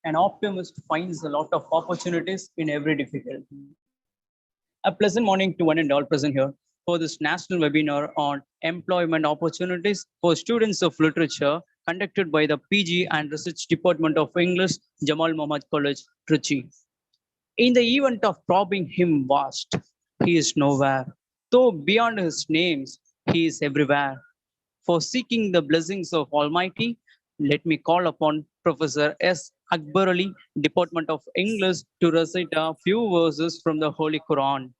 An optimist finds a lot of opportunities in every difficulty. A pleasant morning to one and all present here for this national webinar on employment opportunities for students of literature conducted by the PG and Research Department of English, Jamal Muhammad College, Trichy. In the event of probing him vast, he is nowhere, though beyond his names, he is everywhere. For seeking the blessings of Almighty, let me call upon Professor S. Akbar Ali, Department of English, to recite a few verses from the Holy Quran.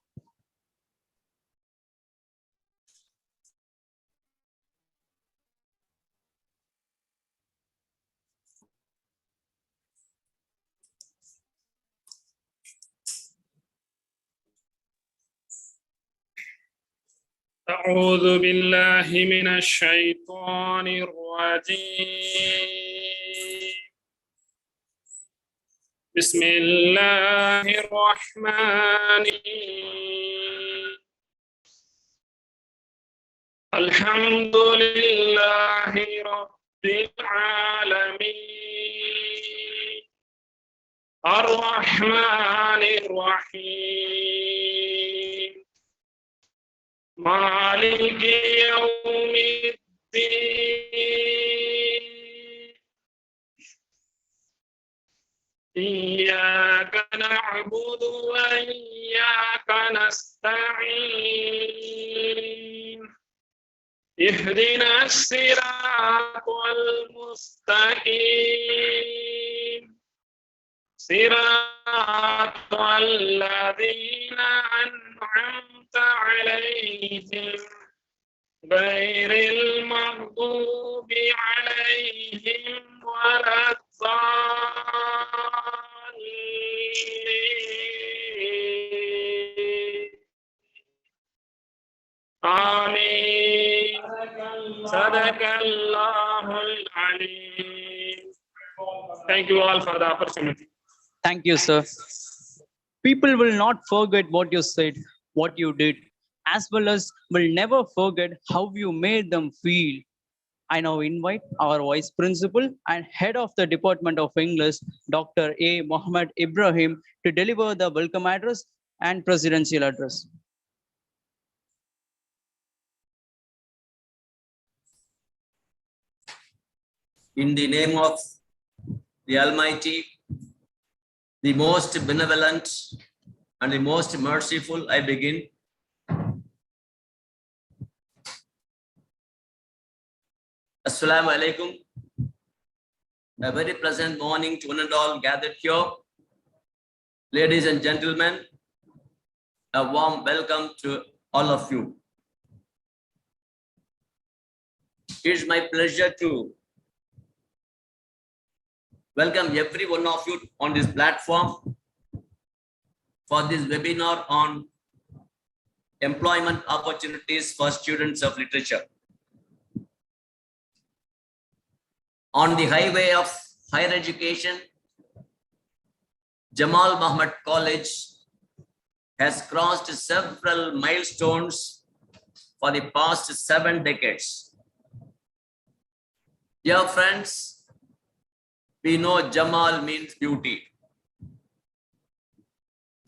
أعوذ بالله من الشيطان الرجيم بسم الله الرحمن الرحيم الحمد لله رب العالمين الرحمن الرحيم مالك يوم الدين إياك نعبد وإياك نستعين اهدنا الصراط المستقيم صراط الذين أنعمت عليهم غير المغضوب عليهم ولا الضالين آمين صدق الله العليم. Thank you all for the opportunity. Thank you, sir. People will not forget what you said, what you did, as well as will never forget how you made them feel. I now invite our Vice Principal and Head of the Department of English, Dr. A. Mohammed Ibrahim, to deliver the welcome address and presidential address. In the name of the Almighty, the most benevolent and the most merciful, I begin. Assalamu alaikum. A very pleasant morning to one and all gathered here. Ladies and gentlemen, a warm welcome to all of you. It's my pleasure to welcome every one of you on this platform for this webinar on employment opportunities for students of literature. On the highway of higher education, Jamal Muhammad College has crossed several milestones for the past 7 decades. Dear friends, we know Jamal means beauty.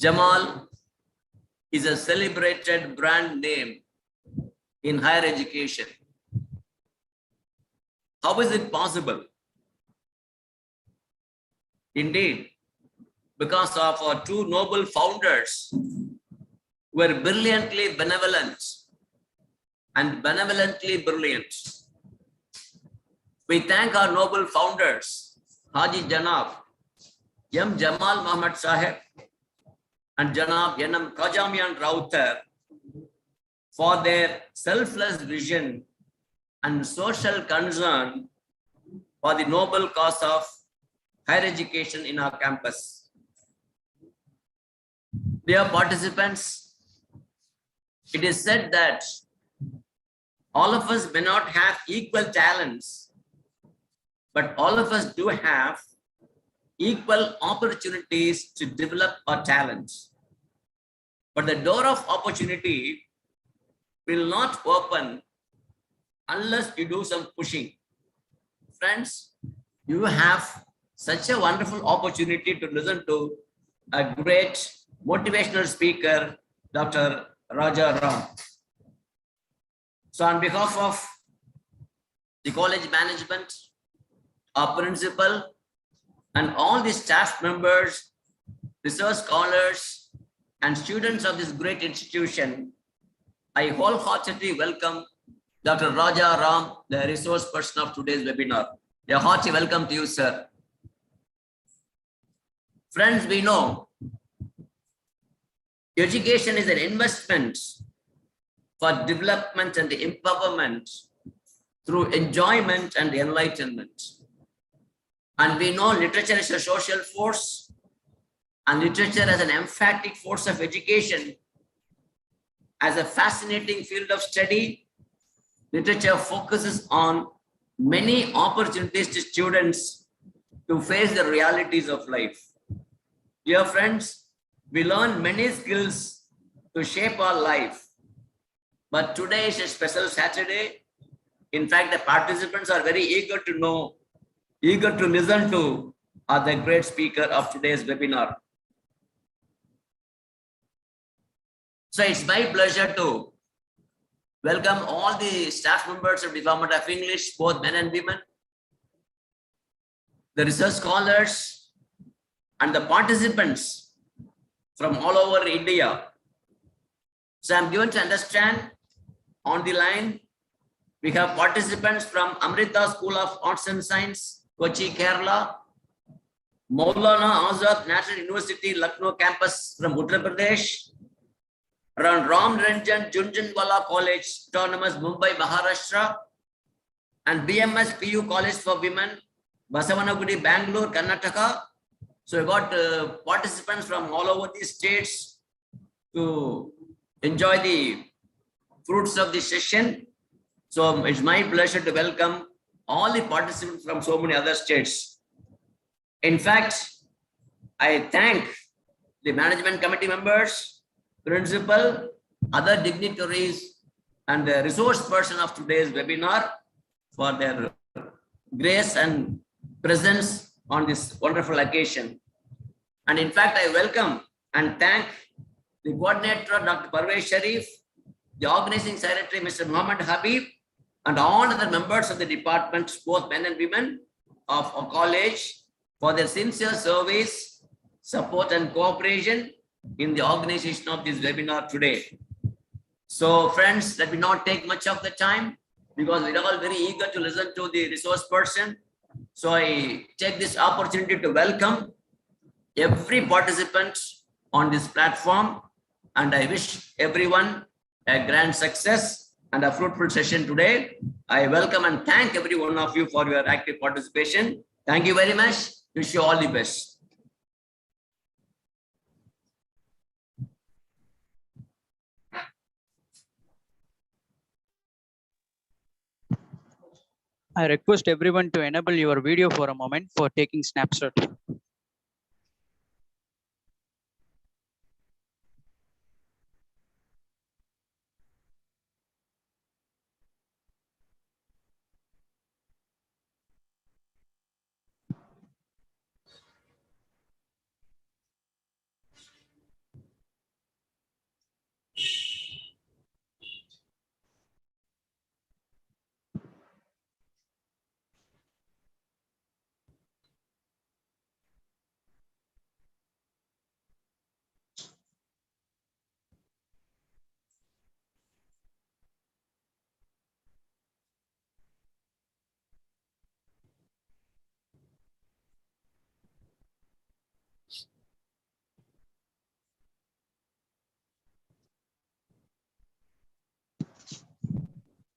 Jamal is a celebrated brand name in higher education. How is it possible? Indeed, because of our two noble founders who were brilliantly benevolent and benevolently brilliant. We thank our noble founders, Haji Janab M. Jamal Muhammad Sahib and Janab N.M. Kajamian Rautar for their selfless vision and social concern for the noble cause of higher education in our campus. Dear participants, it is said that all of us may not have equal talents, but all of us do have equal opportunities to develop our talents. But the door of opportunity will not open unless you do some pushing. Friends, you have such a wonderful opportunity to listen to a great motivational speaker, Dr. Raja Ram. So on behalf of the college management, our principal, and all the staff members, research scholars, and students of this great institution, I wholeheartedly welcome Dr. Raja Ram, the resource person of today's webinar. A hearty welcome to you, sir. Friends, we know education is an investment for development and empowerment through enjoyment and enlightenment. And we know literature is a social force, and literature as an emphatic force of education, as a fascinating field of study. Literature focuses on many opportunities to students to face the realities of life. Dear friends, we learn many skills to shape our life. But today is a special Saturday. In fact, the participants are very eager to know, eager to listen to the great speaker of today's webinar. So it's my pleasure to welcome all the staff members of the Department of English, both men and women, the research scholars, and the participants from all over India. So I'm given to understand on the line, we have participants from Amrita School of Arts and Science, Kochi, Kerala, Maulana Azad National University, Lucknow campus from Uttar Pradesh, around Ram Ranjan Junjanwala College, Autonomous, Mumbai, Maharashtra, and BMS PU College for Women, Basavanagudi, Bangalore, Karnataka. So we got participants from all over these states to enjoy the fruits of this session. So it's my pleasure to welcome all the participants from so many other states. In fact, I thank the management committee members, principal, other dignitaries, and the resource person of today's webinar for their grace and presence on this wonderful occasion. And in fact, I welcome and thank the coordinator, Dr. Parvez Sharif, the organizing secretary, Mr. Muhammad Habib, and all other members of the department, both men and women of our college, for their sincere service, support, and cooperation in the organization of this webinar today. So friends, let me not take much of the time because we're all very eager to listen to the resource person. So I take this opportunity to welcome every participant on this platform, and I wish everyone a grand success and a fruitful session today. I welcome and thank every one of you for your active participation. Thank you very much. Wish you all the best. I request everyone to enable your video for a moment for taking snapshot.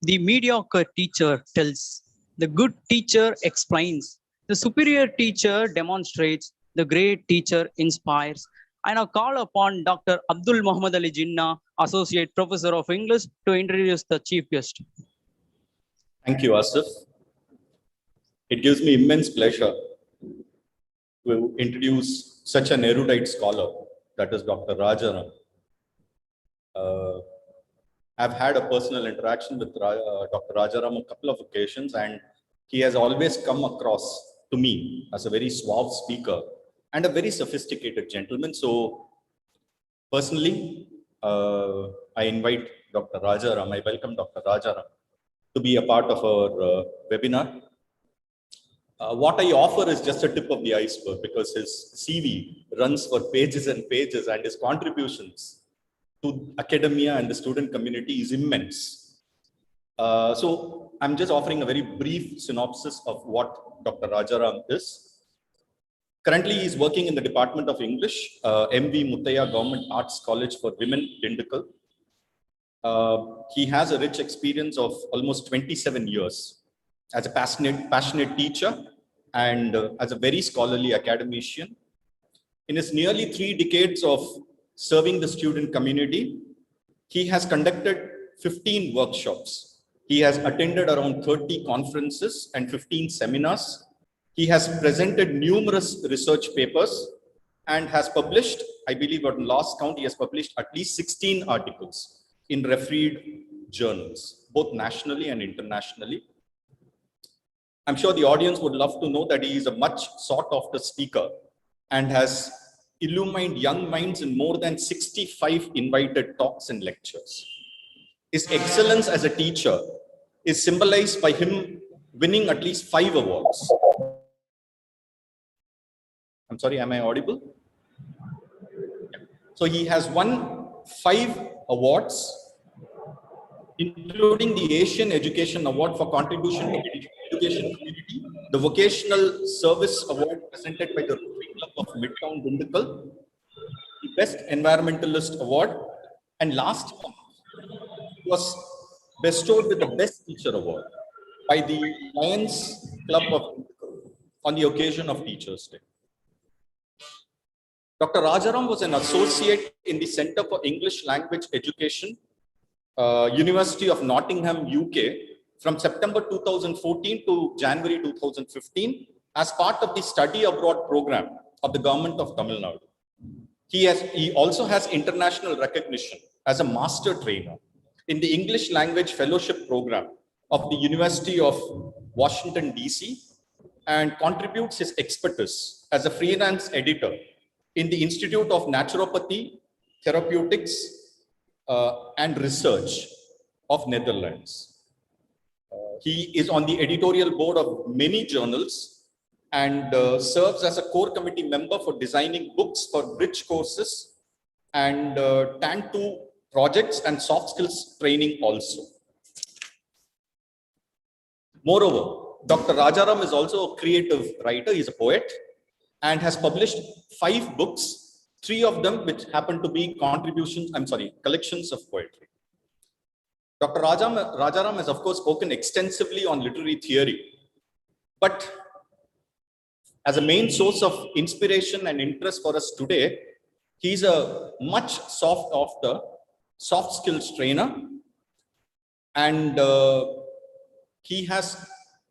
The mediocre teacher tells, the good teacher explains, the superior teacher demonstrates, the great teacher inspires. I now call upon Dr. Abdul Muhammad Ali Jinnah, Associate Professor of English, to introduce the chief guest. Thank you, Asif. It gives me immense pleasure to introduce such an erudite scholar, that is Dr. Rajaram. I've had a personal interaction with Dr. Rajaram a couple of occasions, and he has always come across to me as a very suave speaker and a very sophisticated gentleman. So personally, I invite Dr. Rajaram, I welcome Dr. Rajaram to be a part of our webinar. What I offer is just a tip of the iceberg because his CV runs for pages and pages, and his contributions to academia and the student community is immense. So I'm just offering a very brief synopsis of what Dr. Rajaram is. Currently, he is working in the Department of English, MV Muttaya Government Arts College for Women, Dindigul. He has a rich experience of almost 27 years as a passionate teacher and as a very scholarly academician. In his nearly 3 decades of serving the student community, he has conducted 15 workshops. He has attended around 30 conferences and 15 seminars. He has presented numerous research papers and has published, I believe at last count, he has published at least 16 articles in refereed journals, both nationally and internationally. I'm sure the audience would love to know that he is a much sought after speaker and has illumined young minds in more than 65 invited talks and lectures. His excellence as a teacher is symbolized by him winning at least 5 awards. I'm sorry, am I audible? So he has won 5 awards, including the Asian Education Award for contribution to the education community, the Vocational Service Award presented by the Rotary Club of Midtown Dindigul, the Best Environmentalist Award, and last month was bestowed with the Best Teacher Award by the Lions Club of Dindigul on the occasion of Teachers' Day. Dr. Rajaram was an associate in the Center for English Language Education, University of Nottingham, UK, from September 2014 to January 2015 as part of the study abroad program of the government of Tamil Nadu. He also has international recognition as a master trainer in the English Language Fellowship Program of the University of Washington, DC, and contributes his expertise as a freelance editor in the Institute of Naturopathy, Therapeutics, and Research of Netherlands. He is on the editorial board of many journals and serves as a core committee member for designing books for bridge courses and TAN2 projects and soft skills training also. Moreover, Dr. Rajaram is also a creative writer. He's a poet and has published 5 books, 3 of them which happen to be collections of poetry. Dr. Rajaram has, of course, spoken extensively on literary theory, but as a main source of inspiration and interest for us today, he's a much soft skills trainer, and he has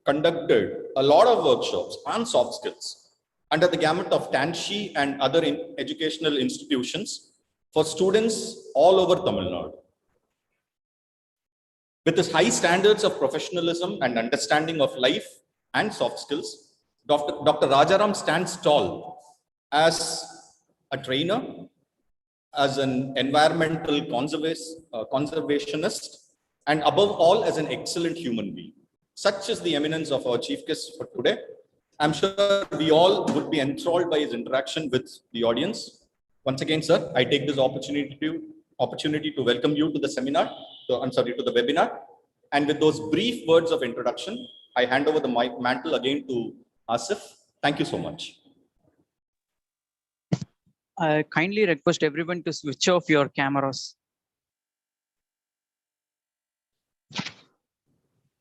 conducted a lot of workshops on soft skills under the gamut of TANSHI and other educational institutions for students all over Tamil Nadu. With his high standards of professionalism and understanding of life and soft skills, Dr. Rajaram stands tall as a trainer, as an environmental conservationist, and above all, as an excellent human being. Such is the eminence of our chief guest for today. I'm sure we all would be enthralled by his interaction with the audience. Once again, sir, I take this opportunity to welcome you to the seminar, to the webinar. And with those brief words of introduction, I hand over the mantle again to Asif. Thank you so much. I kindly request everyone to switch off your cameras.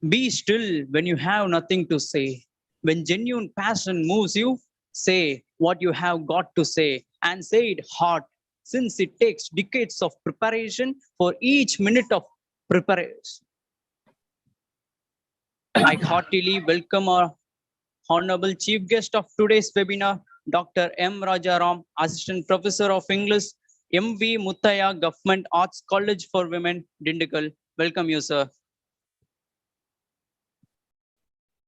Be still when you have nothing to say. When genuine passion moves you, say what you have got to say and say it hard, since it takes decades of preparation for each minute of preparation. I heartily welcome our honorable chief guest of today's webinar, Dr. M. Rajaram, Assistant Professor of English, MV Muttaya Government Arts College for Women, Dindigul. Welcome you, sir.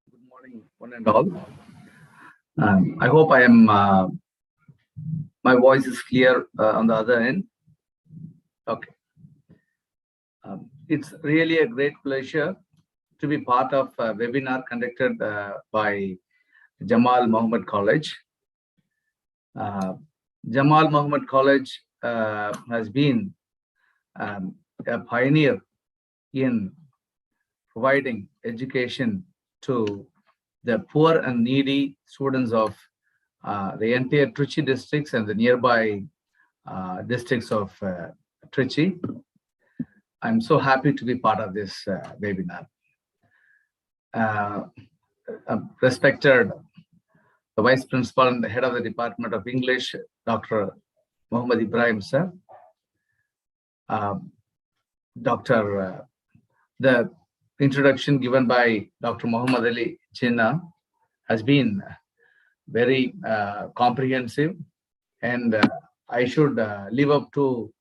Good morning, one and all. I hope I am. My voice is clear on the other end. Okay. It's really a great pleasure to be part of a webinar conducted by Jamal Muhammad College. Jamal Muhammad College has been a pioneer in providing education to the poor and needy students of the entire Trichy districts and the nearby districts of Trichy. I'm so happy to be part of this webinar. Respected the Vice Principal and the Head of the Department of English, Dr. Muhammad Ibrahim sir, the introduction given by Dr. Muhammad Ali Jinnah has been very comprehensive, and I should live up to,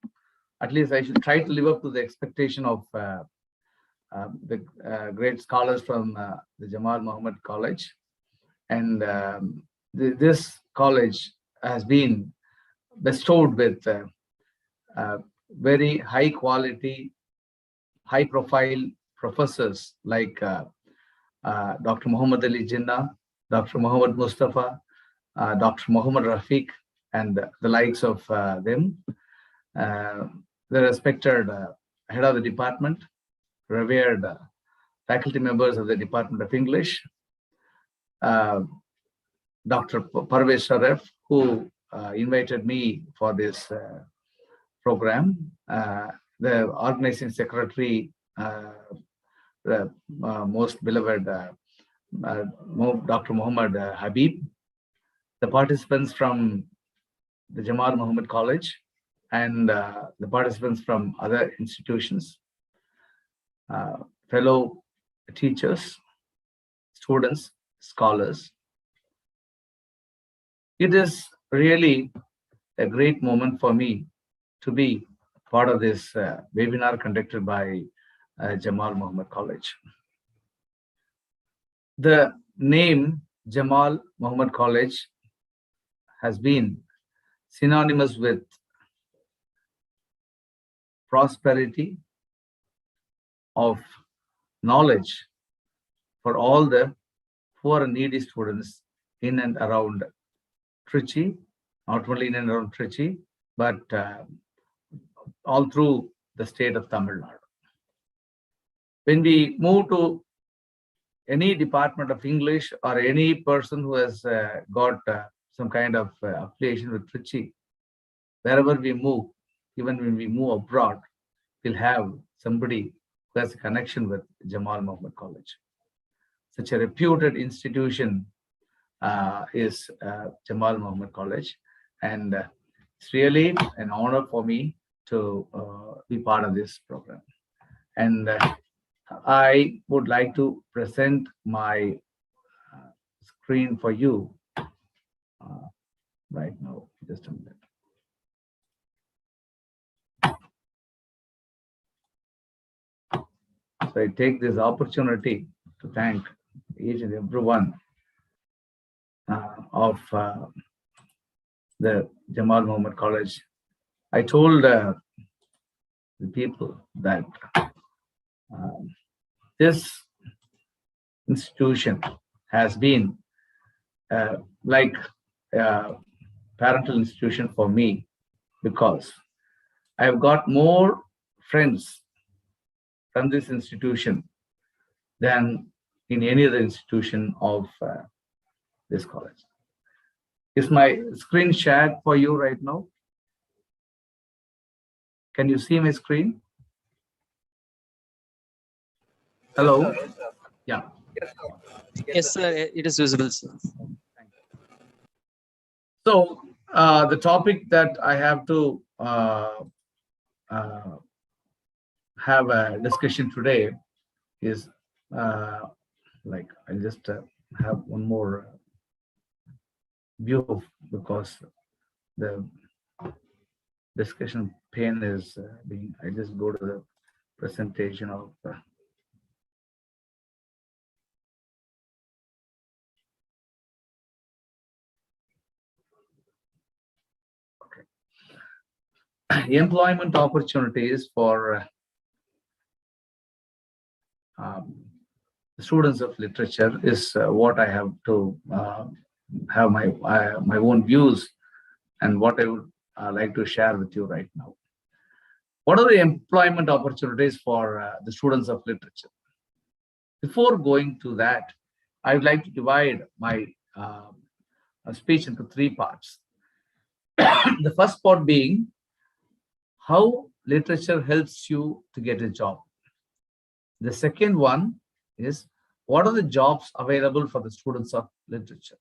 at least I should try to live up to the expectation of the great scholars from the Jamal Muhammad College. And this college has been bestowed with very high quality, high profile professors like Dr. Muhammad Ali Jinnah, Dr. Muhammad Mustafa, Dr. Muhammad Rafiq, and the likes of them. The respected head of the department, revered faculty members of the Department of English, Dr. Parvez Sharif, who invited me for this program, the organizing secretary, the most beloved Dr. Muhammad Habib, the participants from the Jamal Muhammad College, and the participants from other institutions, fellow teachers, students, scholars. It is really a great moment for me to be part of this webinar conducted by Jamal Muhammad College. The name Jamal Muhammad College has been synonymous with prosperity of knowledge for all the poor and needy students in and around Trichy, not only in and around Trichy, but all through the state of Tamil Nadu. When we move to any department of English or any person who has got some kind of affiliation with Trichy, wherever we move, even when we move abroad, we'll have somebody who has a connection with Jamal Muhammad College. Such a reputed institution is Jamal Muhammad College, and it's really an honor for me to be part of this program. And I would like to present my screen for you right now. Just a minute. So I take this opportunity to thank each and every one of the Jamal Muhammad College. I told the people that this institution has been like a parental institution for me, because I've got more friends from this institution than in any other institution of this college. Is my screen shared for you right now? Can you see my screen? Hello? Yeah. Yes, sir. It is visible, sir. So the topic that I have to have a discussion today is like, I'll just have one more view, because the discussion pane is being, I just go to the presentation of employment opportunities for students of literature is what I have to have my own views and what I would like to share with you right now. What are the employment opportunities for the students of literature? Before going to that, I would like to divide my speech into three parts. The first part being how literature helps you to get a job. The second one is what are the jobs available for the students of literature,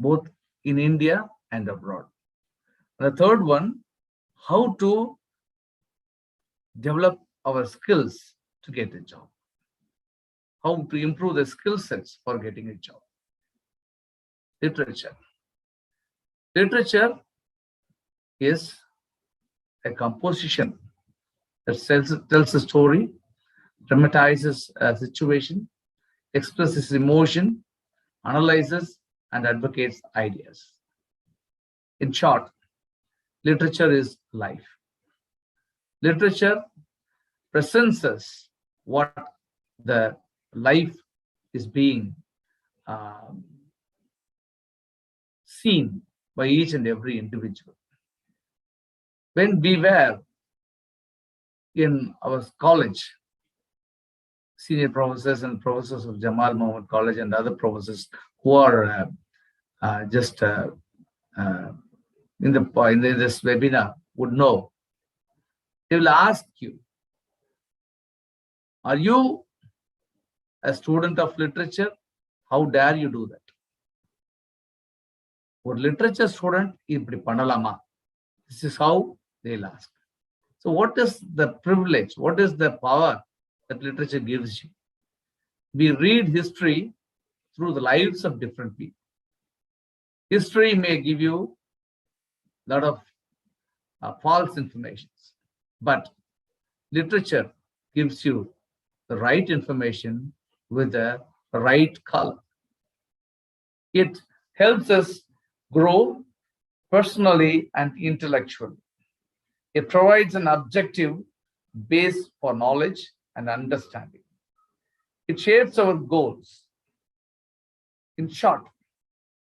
both in India and abroad. And the third one, how to develop our skills to get a job, how to improve the skill sets for getting a job. Literature. Literature is a composition that tells a story, dramatizes a situation, expresses emotion, analyzes, and advocates ideas. In short, literature is life. Literature presents us what the life is being seen by each and every individual. When we were in our college, senior professors and professors of Jamal Muhammad College and other professors who are just in this webinar would know, they will ask you, are you a student of literature? How dare you do that? For literature student, ipdi pannalama. This is how they'll ask. So what is the privilege? What is the power that literature gives you? We read history through the lives of different people. History may give you a lot of false information, but literature gives you the right information with the right color. It helps us grow personally and intellectually. It provides an objective base for knowledge and understanding. It shapes our goals. In short,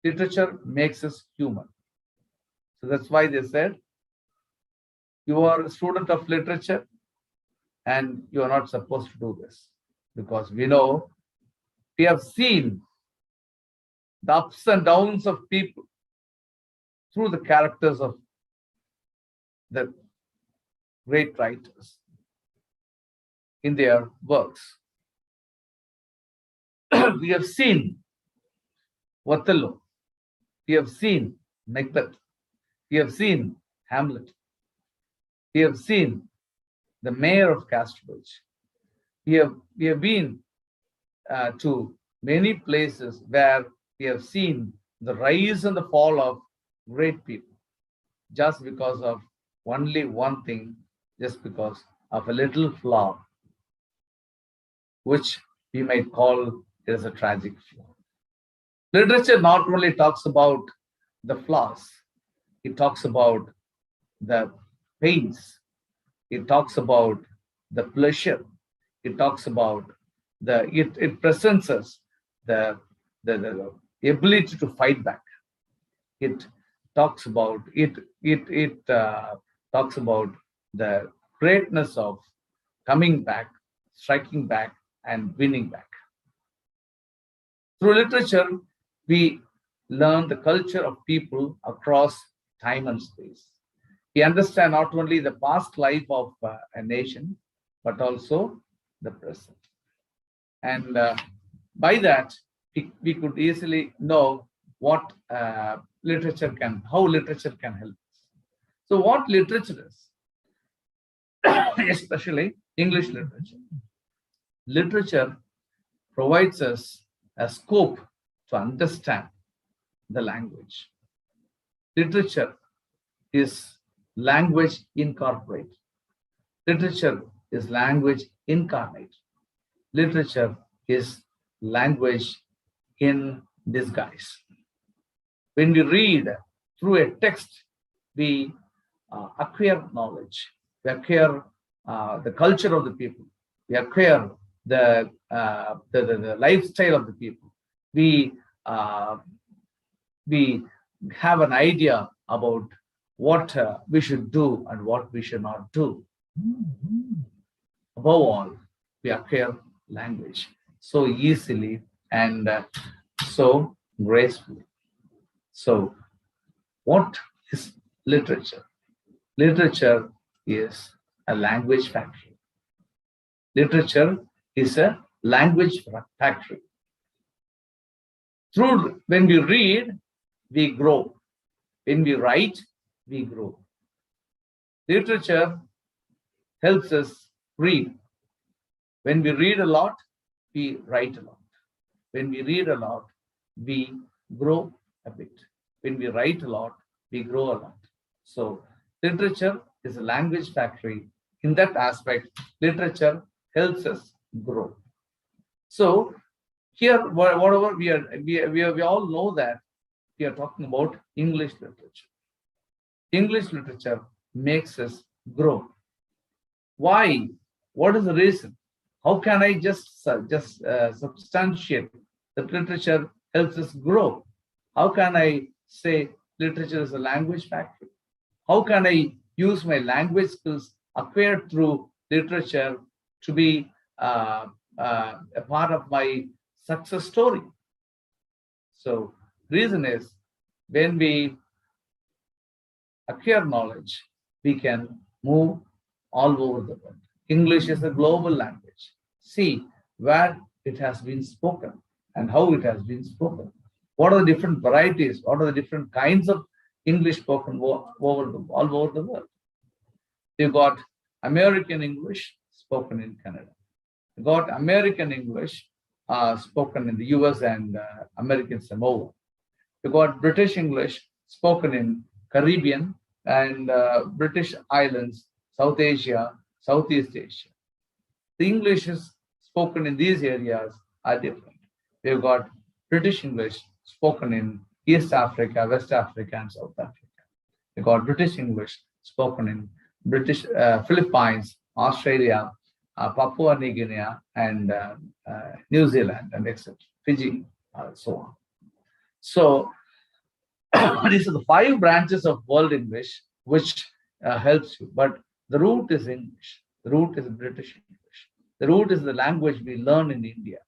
literature makes us human. So that's why they said, you are a student of literature and you are not supposed to do this, because we know, we have seen the ups and downs of people through the characters of the great writers in their works. We have seen Othello, we have seen Macbeth, we have seen Hamlet, we have seen the mayor of Casterbridge. We have been to many places where we have seen the rise and the fall of great people, just because of only one thing, just because of a little flaw, which we might call it as a tragic flaw. Literature not only talks about the flaws, it talks about the pains, it talks about the pleasure, it talks about it presents us the ability to fight back. It talks about talks about the greatness of coming back, striking back, and winning back. Through literature, we learn the culture of people across time and space. We understand not only the past life of a nation, but also the present. And by that, we could easily know what literature can, how literature can help us. So what literature is, especially English literature. Literature provides us a scope to understand the language. Literature is language incorporate. Literature is language incarnate. Literature is language in disguise. When we read through a text, we acquire knowledge. We acquire the culture of the people. We acquire the lifestyle of the people. We have an idea about what we should do and what we should not do. Above all, we acquire language so easily and so gracefully. So, what is literature? Literature is a language factory. Literature is a language factory. When we read, we grow. When we write, we grow. Literature helps us read. When we read a lot, we write a lot. When we read a lot, we grow a bit. When we write a lot, we grow a lot. So literature is a language factory. In that aspect, literature helps us grow. So here, whatever we all know that we are talking about English literature. English literature makes us grow. Why? What is the reason? How can I just substantiate that literature helps us grow? How can I say literature is a language factory? How can I use my language skills acquired through literature to be a part of my success story? So, reason is when we acquire knowledge, we can move all over the world. English is a global language. See where it has been spoken and how it has been spoken. What are the different varieties? What are the different kinds of English spoken all over the world? You've got American English spoken in Canada. You've got American English spoken in the US and American Samoa. You've got British English spoken in Caribbean and British Islands, South Asia, Southeast Asia. The English is spoken in these areas are different. We've got British English spoken in East Africa, West Africa, and South Africa. We've got British English spoken in British Philippines, Australia, Papua New Guinea, and New Zealand, and etc. Fiji, so on. So these are the 5 branches of world English which helps you. But the root is English. The root is British English. The root is the language we learn in India.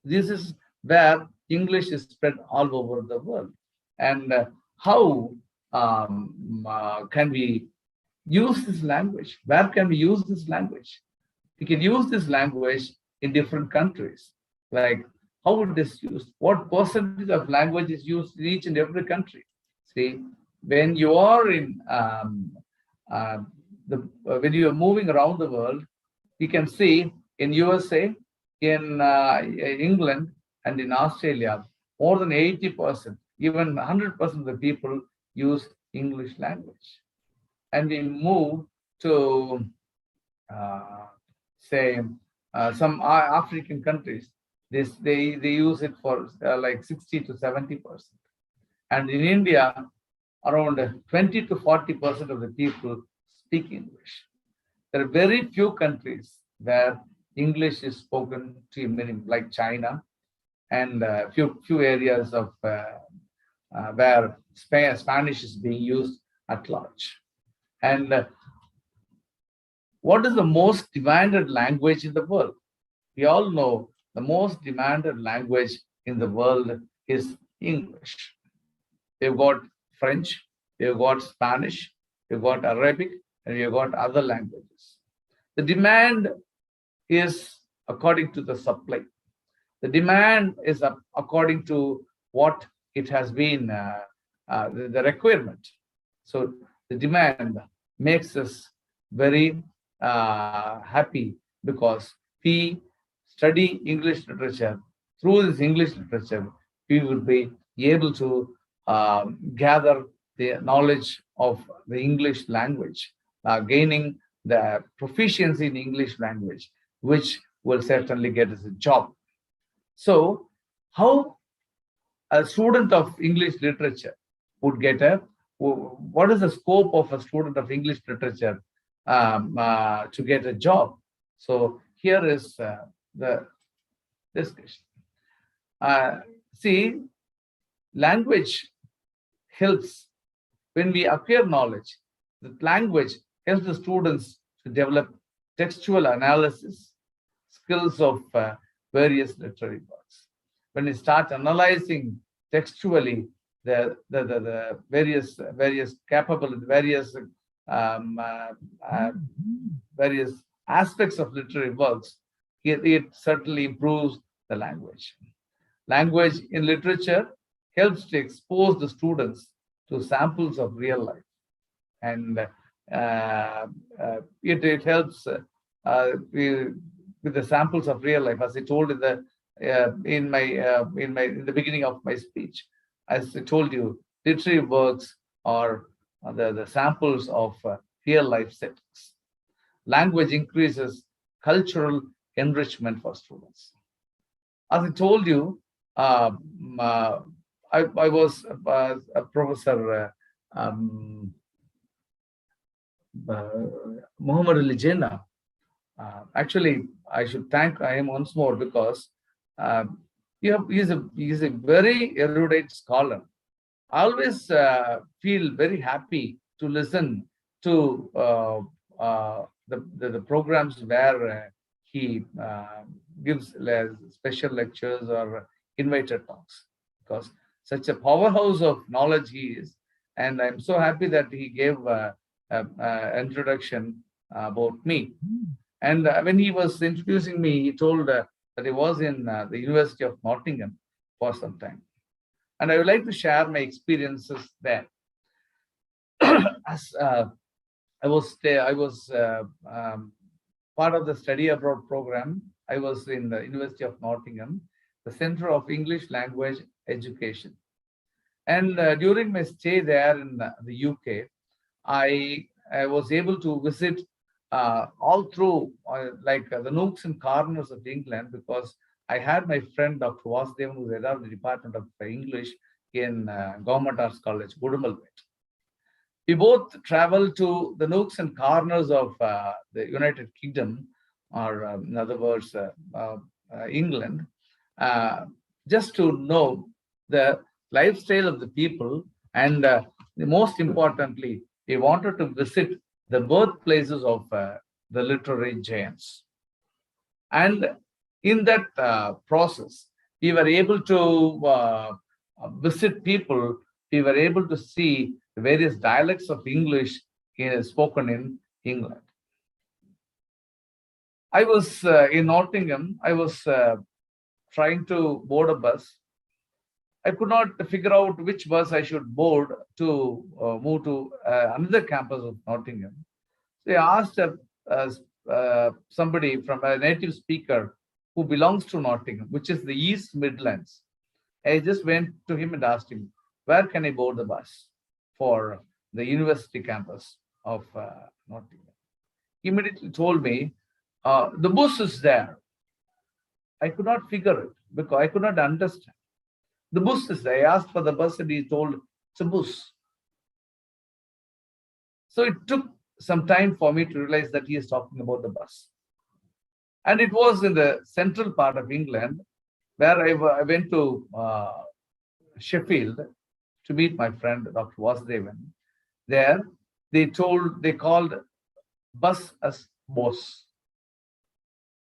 This is where English is spread all over the world. And how can we use this language? Where can we use this language? We can use this language in different countries. Like how it is used, what percentage of language is used in each and every country. See, when you are in when you are moving around the world, you can see in USA, in England, and in Australia, more than 80%, even 100% of the people use English language. And we move to, say, some African countries, they use it for like 60 to 70%. And in India, around 20 to 40% of the people speak English. There are very few countries where English is spoken to a minimum, like China, and a few areas of where Spanish is being used at large. And what is the most demanded language in the world? We all know the most demanded language in the world is English. We've got French, we've got Spanish, we've got Arabic, and we've got other languages. The demand is according to the supply. The demand is according to what it has been, the requirement. So the demand makes us very happy because we study English literature. Through this English literature, we will be able to gather the knowledge of the English language, gaining the proficiency in English language, which will certainly get us a job. So how a student of English literature would get a what is the scope of a student of English literature to get a job? So here is the discussion. See, language helps when we acquire knowledge. The language helps the students to develop textual analysis, skills of various literary works. When we start analyzing textually the various capabilities, various aspects of literary works, it certainly improves the language. Language in literature helps to expose the students to samples of real life, and it helps with the samples of real life, as I told in the in the beginning of my speech. As I told you, literary works are the samples of real life settings. Language increases cultural enrichment for students. As I told you, I was a professor Muhammad Ali Jinnah. Actually, I should thank him once more, because he's a very erudite scholar. I always feel very happy to listen to the programs where he gives special lectures or invited talks, because such a powerhouse of knowledge he is. And I'm so happy that he gave an introduction about me. And when he was introducing me, he told that he was in the University of Nottingham for some time. And I would like to share my experiences there. As I was part of the study abroad program. I was in the University of Nottingham, the Center of English Language Education. And during my stay there in the UK, I was able to visit all through the nooks and corners of England, because I had my friend Dr. Vasudevan, who was head of the Department of English in Government Arts College, Gudumbalpet. We both traveled to the nooks and corners of the United Kingdom, or in other words, England, just to know the lifestyle of the people. And most importantly, we wanted to visit the birthplaces of the literary giants. And in that process, we were able to visit people. We were able to see the various dialects of English spoken in England. I was in Nottingham. I was trying to board a bus. I could not figure out which bus I should board to move to another campus of Nottingham. So I asked somebody from a native speaker who belongs to Nottingham, which is the East Midlands. I just went to him and asked him, where can I board the bus for the university campus of Nottingham? He immediately told me, the bus is there. I could not figure it because I could not understand. The bus is there. I asked for the bus and he told it's a bus. So it took some time for me to realize that he is talking about the bus. And it was in the central part of England where I went to Sheffield to meet my friend, Dr. Vasudevan. There, they called bus as boss.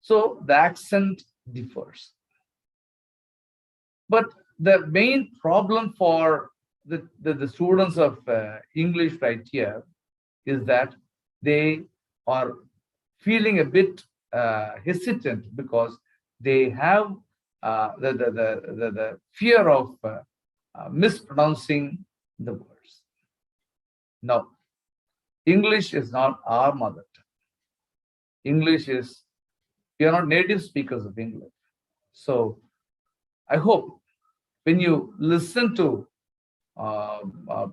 So the accent differs. But the main problem for the students of English right here is that they are feeling a bit hesitant because they have the fear of mispronouncing the words. No, English is not our mother tongue. English is, we are not native speakers of English. So I hope when you listen to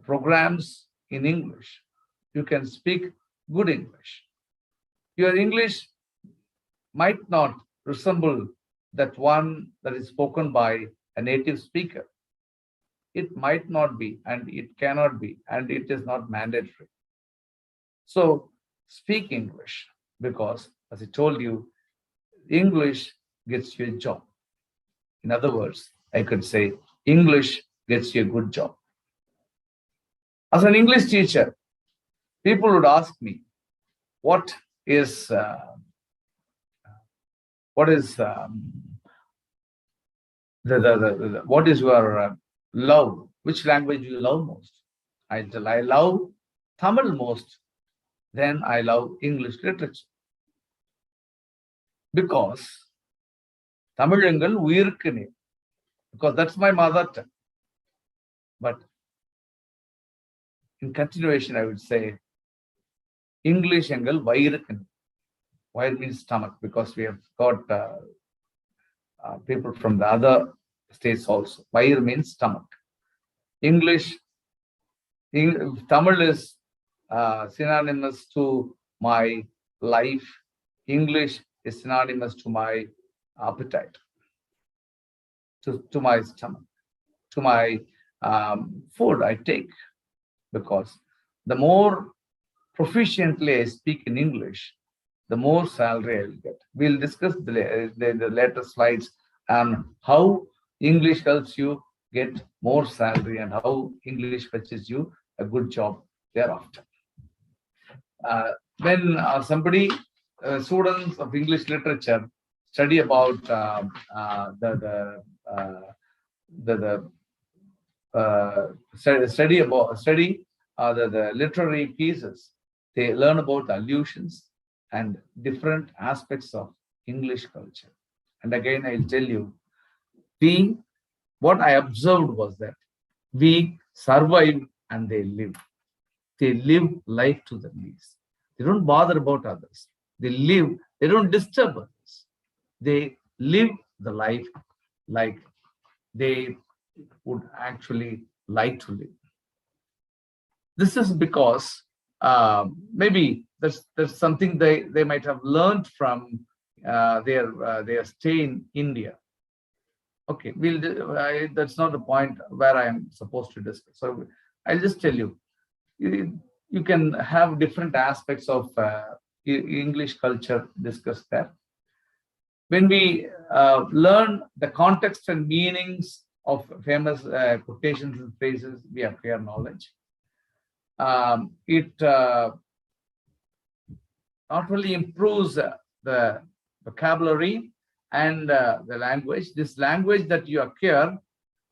programs in English, you can speak good English. Your English might not resemble that one that is spoken by a native speaker. It might not be, and it cannot be, and it is not mandatory. So speak English, because as I told you, English gets you a job. In other words, I could say English gets you a good job. As an English teacher, people would ask me, what is what is your love? Which language do you love most? I tell, I love Tamil most. Then I love English literature, because Tamil engal uyirukku ne, because that's my mother tongue. But in continuation, I would say English engal vayirukku ne. Vayir means stomach, because we have got people from the other states also. Vayir means stomach. English, Tamil is synonymous to my life. English is synonymous to my appetite, to my stomach, to my food I take, because the more proficiently I speak in English, the more salary I will get. We'll discuss the later slides on how English helps you get more salary and how English fetches you a good job thereafter. When students of English literature study about the literary pieces, they learn about allusions and different aspects of English culture. And again, I'll tell you, what I observed was that we survive and they live. They live life to the least. They don't bother about others. They live, they don't disturb others. They live the life like they would actually like to live. This is because maybe there's something they might have learned from their stay in India. Okay, that's not the point where I am supposed to discuss. So I'll just tell you, you can have different aspects of English culture discussed there. When we learn the context and meanings of famous quotations and phrases, we have clear knowledge. It not only improves the vocabulary and the language. This language that you acquire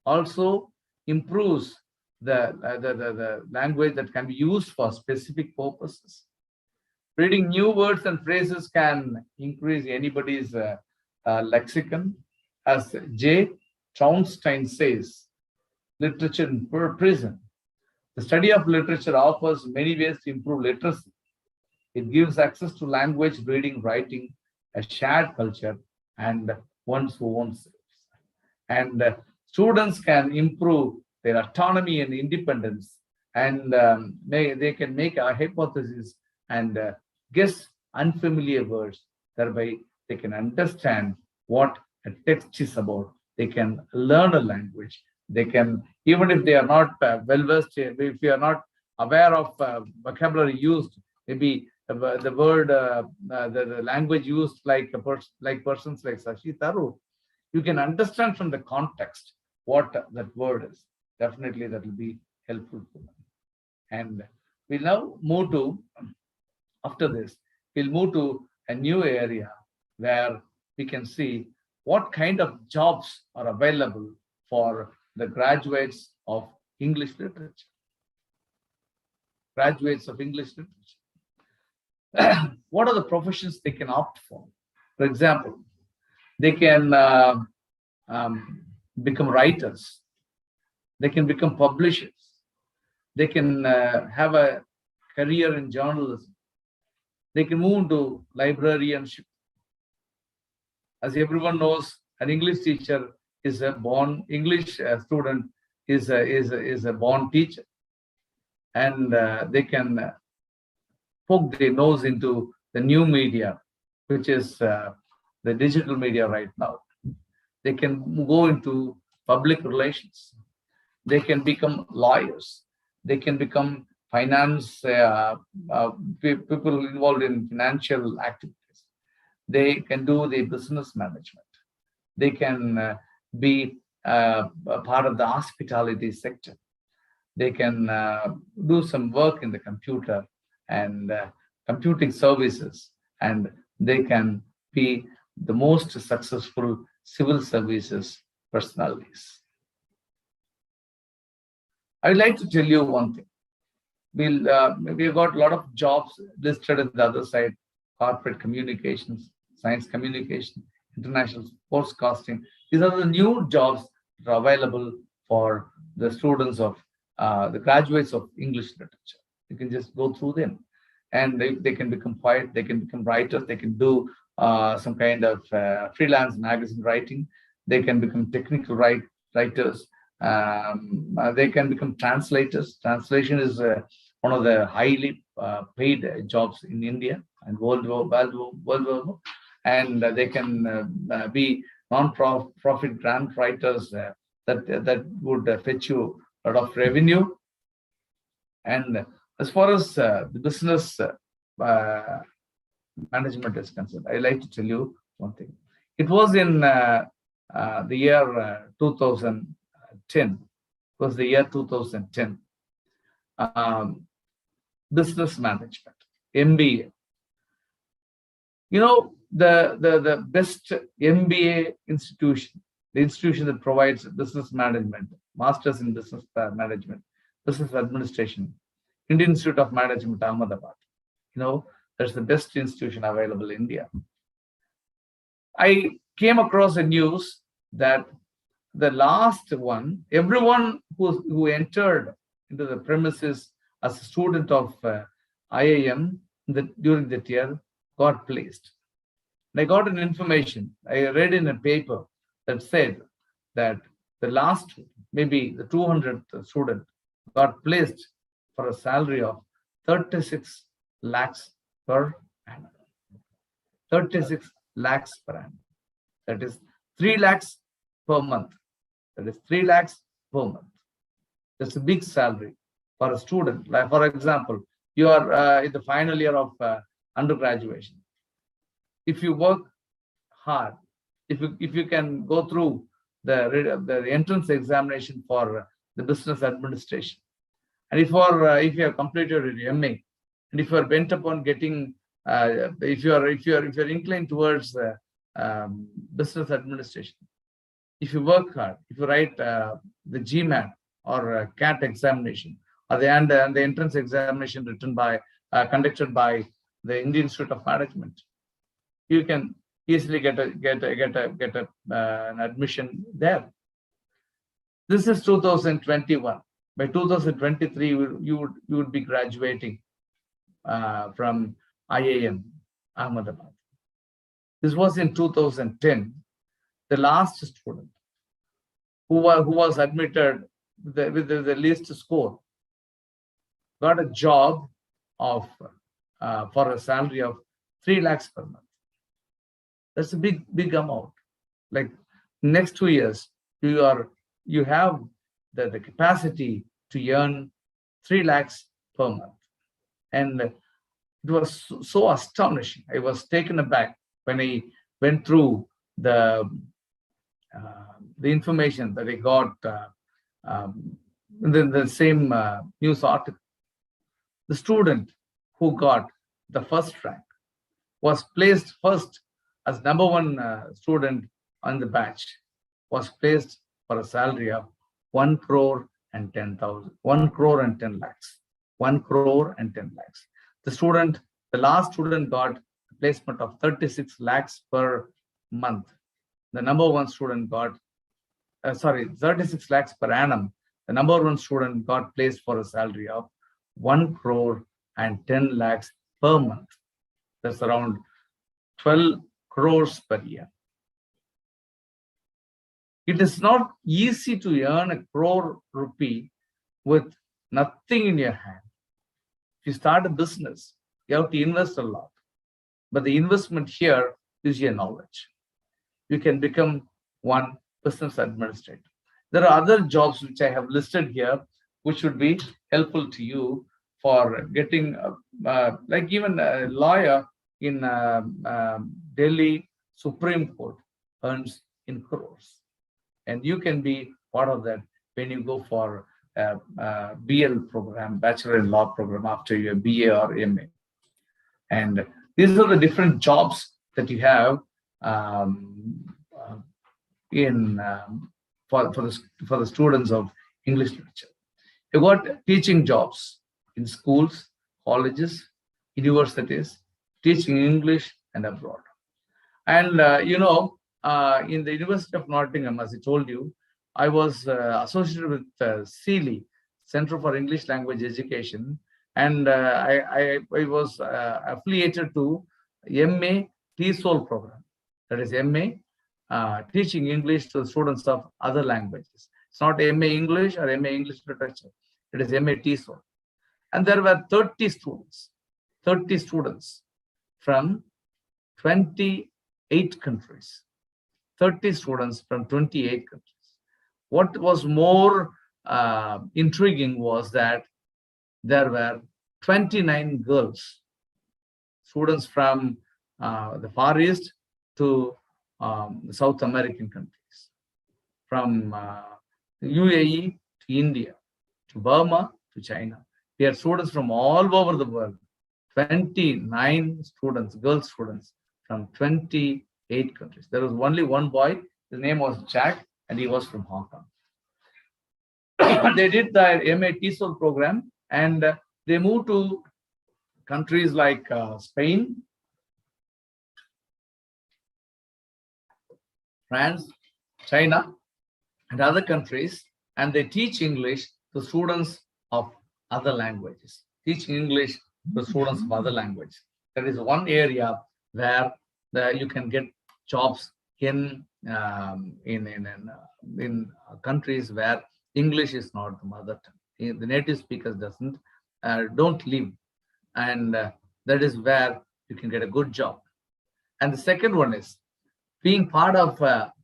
also improves the language that can be used for specific purposes. Reading new words and phrases can increase anybody's lexicon. As J. Traunstein says, literature in prison. The study of literature offers many ways to improve literacy. It gives access to language, reading, writing, a shared culture, and one's own self. And students can improve their autonomy and independence, and they can make a hypothesis and guess unfamiliar words. Thereby, they can understand what a text is about. They can learn a language. They can, even if they are not well-versed, if you are not aware of vocabulary used, maybe the word, the language used like persons like Sashi Tharu, you can understand from the context what that word is. Definitely that will be helpful to them. And we'll now move to, after this, we'll move to a new area where we can see what kind of jobs are available for the graduates of English literature. Graduates of English literature. What are the professions they can opt for? For example, they can become writers. They can become publishers. They can have a career in journalism. They can move to librarianship. As everyone knows, an English teacher is a born English student is a born teacher, and they can poke their nose into the new media, which is the digital media right now. They can go into public relations. They can become lawyers. They can become finance people involved in financial activities. They can do the business management. They can be a part of the hospitality sector. They can do some work in the computer and computing services, and they can be the most successful civil services personalities. I'd like to tell you one thing. We've got a lot of jobs listed at the other side: corporate communications, science communication, international sportscasting. These are the new jobs that are available for the students of the graduates of English literature. You can just go through them, and they can become poets, they can become writers, they can do some kind of freelance magazine writing, they can become technical writers, they can become translators. Translation is one of the highly paid jobs in India and world over. And they can be non-profit grant writers that would fetch you a lot of revenue. And as far as the business management is concerned, I like to tell you one thing. It was in the year 2010. It was the year 2010. Business management, MBA. You know, the best MBA institution, the institution that provides business management, masters in business management, business administration, Indian Institute of Management, Ahmedabad. You know, that's the best institution available in India. I came across a news that the last one, everyone who entered into the premises as a student of IIM during that year got placed. And I got an information, I read in a paper that said that the last, maybe the 200th student got placed for a salary of 36 lakhs per annum. 36 lakhs per annum. That is 3 lakhs per month. That is 3 lakhs per month. That's a big salary for a student. Like, for example, you are in the final year of undergraduation. If you work hard, if you can go through the entrance examination for the business administration, and if you have completed your MA, and if you are bent upon getting, if you're inclined towards business administration, if you work hard, if you write the GMAT or CAT examination, or the entrance examination conducted by the Indian Institute of Management, you can easily get an admission there. This is 2021. By 2023, you would be graduating from IIM Ahmedabad. This was in 2010. The last student who was admitted with the least score got a job of for a salary of 3 lakhs per month. That's a big amount. Like next 2 years, you have the capacity to earn 3 lakhs per month. And it was so astonishing. I was taken aback when I went through the information that I got in the same news article. The student who got the first rank was placed first as #1 student on the batch, was placed for a salary of 1 crore and 10,000, 1 crore and 10 lakhs, 1 crore and 10 lakhs. The last student got a placement of 36 lakhs per month. The #1 student got, 36 lakhs per annum. The #1 student got placed for a salary of 1 crore and 10 lakhs per month. That's around 12 crores per year. It is not easy to earn 1 crore rupee with nothing in your hand. If you start a business, you have to invest a lot. But the investment here is your knowledge. You can become one business administrator. There are other jobs which I have listed here, which would be helpful to you for getting, like even a lawyer in Delhi Supreme Court earns in crores. And you can be part of that when you go for a BL program, Bachelor in Law program, after your BA or MA. And these are the different jobs that you have in for the students of English literature. You got teaching jobs in schools, colleges, universities, teaching English and abroad. And in the University of Nottingham, as I told you, I was associated with Sealy, Center for English Language Education, and I was affiliated to MA TESOL program. That is MA teaching English to students of other languages. It's not MA English or MA English Literature. It is MA TESOL. And there were 30 students from 28 countries. 30 students from 28 countries. What was more intriguing was that there were 29 girls, students from the Far East to the South American countries, from UAE to India, to Burma to China. We had students from all over the world, 29 students, girl students from 28 countries. There was only one boy, his name was Jack, and he was from Hong Kong. They did the MA TESOL program, and they moved to countries like Spain, France, China, and other countries, and they teach English to students of other languages. Teaching English to students of other languages. That is one area where you can get jobs in countries where English is not the mother tongue. The native speakers don't live, and that is where you can get a good job. And the second one is being part of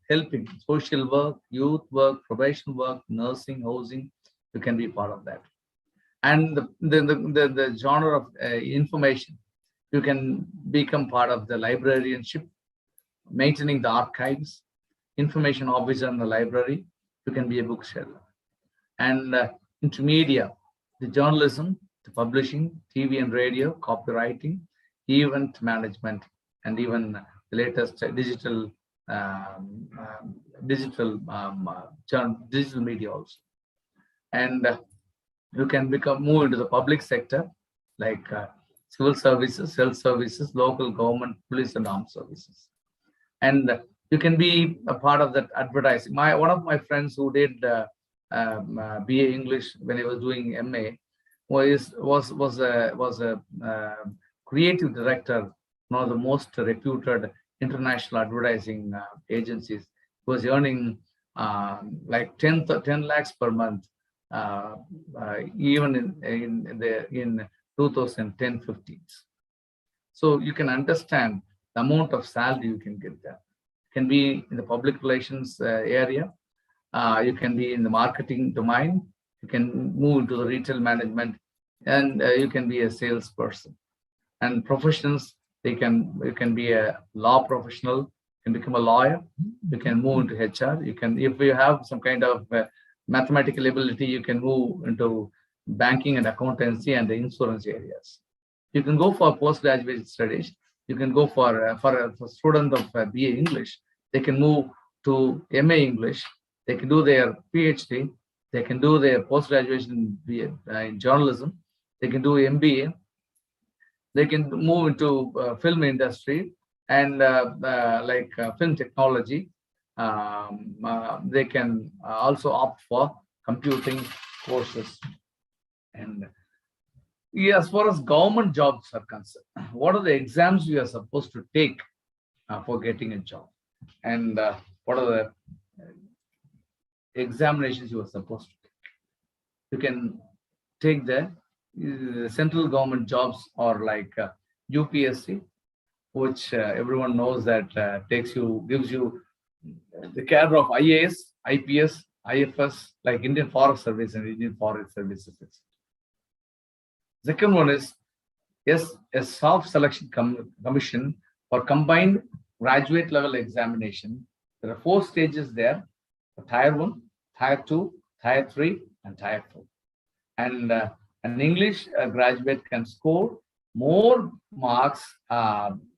helping social work, youth work, probation work, nursing, housing. You can be part of that. And the genre of information, you can become part of the librarianship, maintaining the archives, information officer in the library. You can be a bookseller. And into media, the journalism, the publishing, TV and radio, copywriting, event management, and even the latest digital media also. And you can move into the public sector, like civil services, health services, local government, police and armed services. And you can be a part of that advertising. One of my friends who did BA English when he was doing MA was a creative director, one of the most reputed international advertising agencies. He was earning like 10 lakhs per month, even in 2010-15. So you can understand the amount of salary you can get there. You can be in the public relations area. You can be in the marketing domain. You can move into the retail management, and you can be a salesperson. And professions, you can be a law professional. You can become a lawyer. You can move into HR. You can, if you have some kind of mathematical ability, you can move into banking and accountancy and the insurance areas. You can go for postgraduate studies. You can go for a student of BA English. They can move to MA English. They can do their PhD. They can do their postgraduation in journalism. They can do MBA. They can move into film industry and film technology. They can also opt for computing courses. And as far as government jobs are concerned, what are the exams you are supposed to take for getting a job? And what are the examinations you are supposed to take? You can take the central government jobs, or like UPSC, which everyone knows that gives you the care of IAS, IPS, IFS, like Indian Forest Service and Indian Forest Services. Second one is a soft selection commission for combined graduate level examination. There are 4 stages there: Tier 1, Tier 2, Tier 3, and Tier 4. And an English graduate can score more marks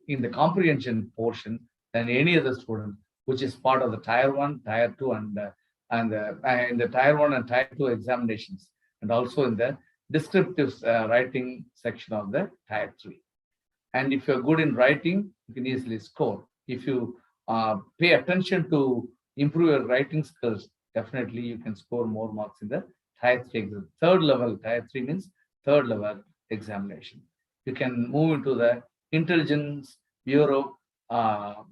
in the comprehension portion than any other student, which is part of the Tier 1, Tier 2, and in the Tier 1 and Tier 2 examinations, and also in the descriptive writing section of the Tier 3. And if you're good in writing, you can easily score. If you pay attention to improve your writing skills, definitely you can score more marks in the Tier 3 exam. Third level, Tier 3 means third level examination. You can move into the Intelligence Bureau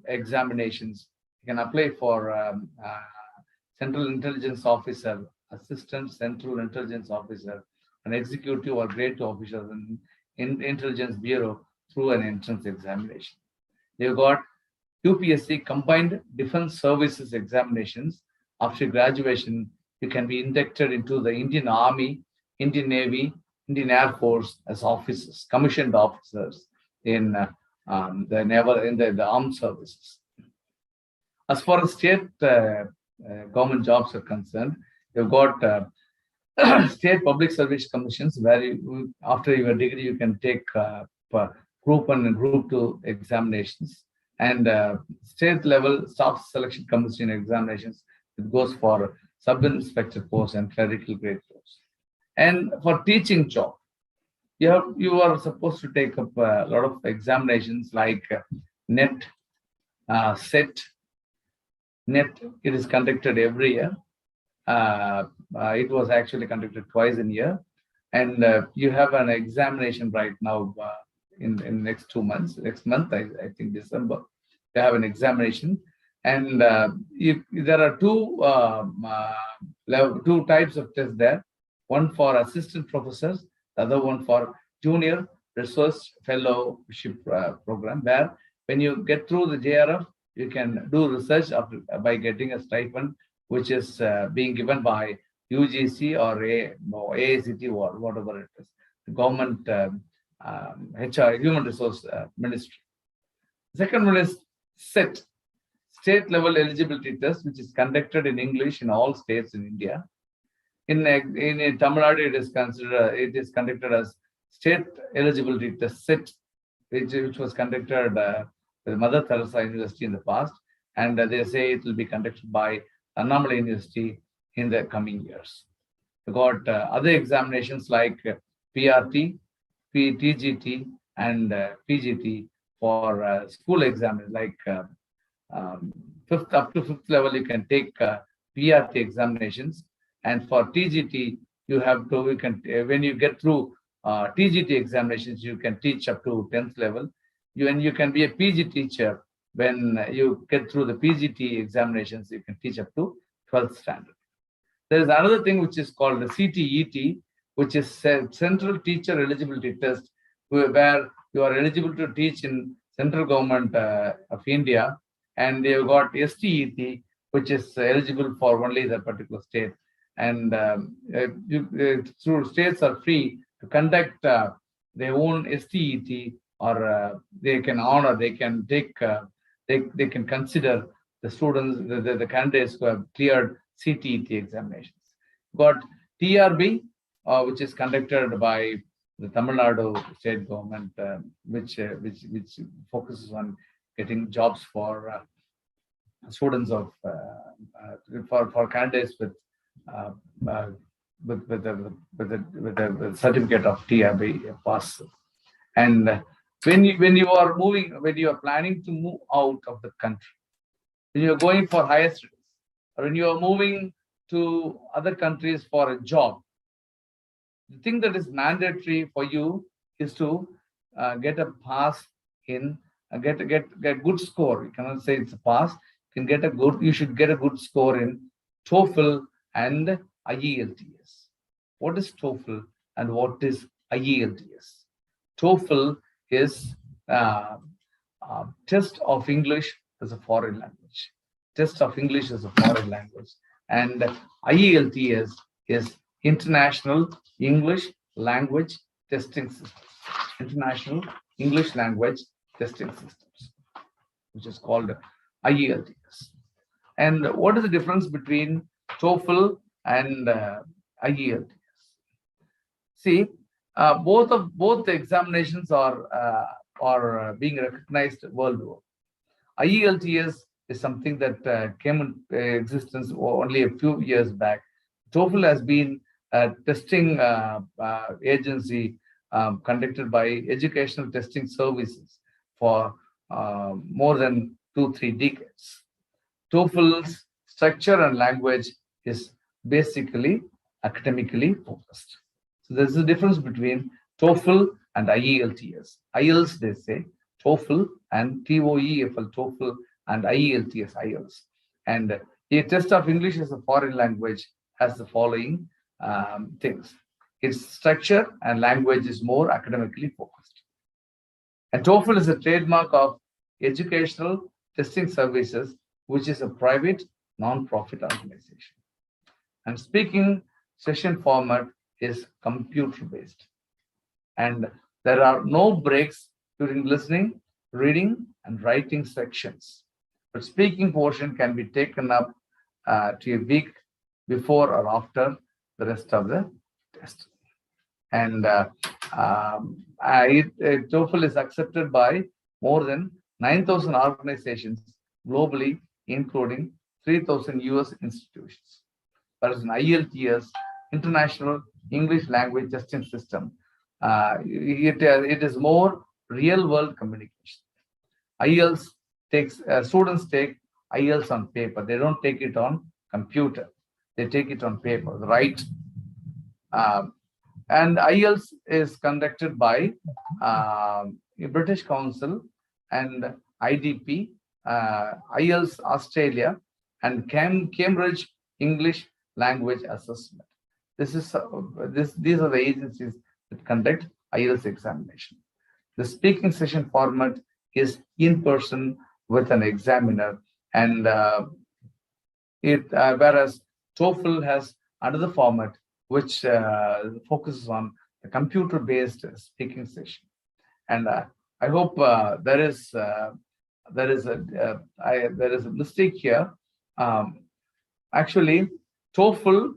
examinations. You can apply for Central Intelligence Officer, Assistant Central Intelligence Officer, an executive or grade 2 officer in Intelligence Bureau through an entrance examination. You've got UPSC Combined Defense Services examinations. After graduation, you can be inducted into the Indian Army, Indian Navy, Indian Air Force as officers, commissioned officers in the armed services. As far as state government jobs are concerned, you've got state public service commissions, where you, after your degree, you can take Group 1 and Group 2 examinations, and state level staff selection commission examinations. It goes for sub-inspector post and clerical grade post. And for teaching job, you are supposed to take up a lot of examinations like NET, Ctet. NET, it is conducted every year. It was actually conducted twice in a year, and you have an examination right now in next 2 months. Next month, I think December, you have an examination, and there are two types of tests there. One for assistant professors, the other one for junior research fellowship program, where when you get through the JRF, you can do research by getting a stipend, which is being given by UGC or AICT or whatever it is, the government HR, Human Resource Ministry. Second one is Ctet, state level eligibility test, which is conducted in English in all states in India. In Tamil Nadu, it is conducted as state eligibility test Ctet, which was conducted with Mother Teresa University in the past, and they say it will be conducted by Annamalai University in the coming years. We got other examinations like PRT, TGT, and PGT for school exams. Like up to fifth level, you can take PRT examinations, and for TGT, when you get through TGT examinations, you can teach up to 10th level. You can be a PG teacher. When you get through the PGT examinations, you can teach up to 12th standard. There is another thing which is called the CTET, which is Central Teacher Eligibility Test, where you are eligible to teach in central government of India, and you've got STET, which is eligible for only the particular state. And through states are free to conduct their own STET, or they can honor, they can take, they can consider the students, the candidates who have cleared CTET examinations. Got TRB, which is conducted by the Tamil Nadu state government, which focuses on getting jobs for students of for candidates with the certificate of TRB pass. And when you are planning to move out of the country, when you are going for higher studies, or when you are moving to other countries for a job, the thing that is mandatory for you is to get a pass in, get a good score. You cannot say it's a pass. You should get a good score in Toefl and Ielts. What is Toefl and what is Ielts? Toefl is test of English as a foreign language. Test of English as a foreign language. And IELTS is International English Language Testing Systems. International English Language Testing Systems, which is called IELTS. And what is the difference between TOEFL and IELTS? See, both the examinations are being recognized worldwide. IELTS is something that came into existence only a few years back. TOEFL has been a testing agency conducted by Educational Testing Services for more than 2-3 decades. TOEFL's structure and language is basically academically focused. So there's a difference between TOEFL and IELTS. IELTS, they say, TOEFL and TOEFL, TOEFL and IELTS, IELTS. And a test of English as a foreign language has the following things. Its structure and language is more academically focused. And TOEFL is a trademark of Educational Testing Services, which is a private non-profit organization. And speaking session format is computer-based. And there are no breaks during listening, reading, and writing sections. But speaking portion can be taken up to a week before or after the rest of the test. And TOEFL is accepted by more than 9,000 organizations globally, including 3,000 US institutions. Whereas in IELTS, International English Language Testing System, it is more real-world communication. IELTS students take IELTS on paper. They don't take it on computer. They take it on paper, right? And IELTS is conducted by British Council and IDP, IELTS Australia, and Cambridge English Language Assessment. These are the agencies that conduct IELTS examination. The speaking session format is in person with an examiner, and whereas TOEFL has another format which focuses on the computer-based speaking session. And I hope there is a mistake here. Actually, TOEFL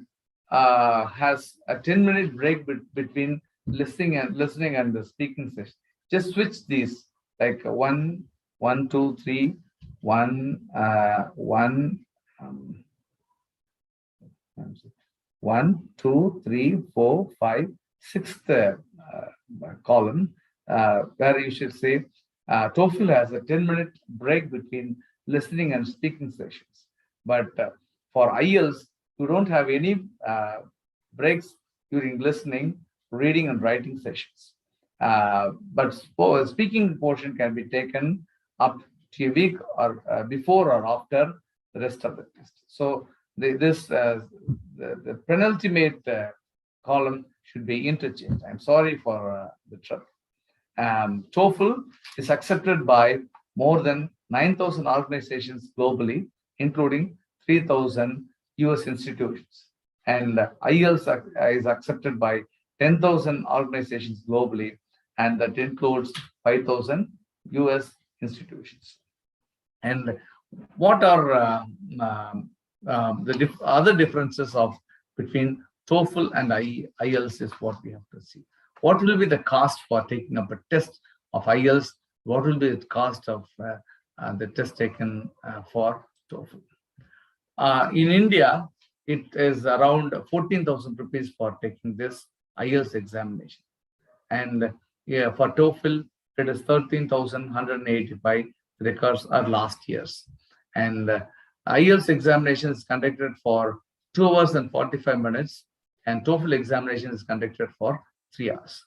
has a 10-minute break between listening and the speaking session. Just switch these, like 1, 2, 3, 1, 1, 2, 3, 4, 5, 6th column, where you should say TOEFL has a 10-minute break between listening and speaking sessions. But for IELTS, you don't have any breaks during listening, reading, and writing sessions. But speaking portion can be taken up to a week or before or after the rest of the test. So the penultimate column should be interchanged. I'm sorry for the trouble. TOEFL is accepted by more than 9,000 organizations globally, including 3,000 US institutions. And IELTS is accepted by 10,000 organizations globally, and that includes 5,000 US institutions. And what are the other differences between TOEFL and IELTS is what we have to see. What will be the cost for taking up a test of IELTS? What will be the cost of the test taken for TOEFL? In India, it is around 14,000 rupees for taking this IELTS examination. And for TOEFL, it is 13,185 records are last year's. And IELTS examination is conducted for 2 hours and 45 minutes, and TOEFL examination is conducted for 3 hours.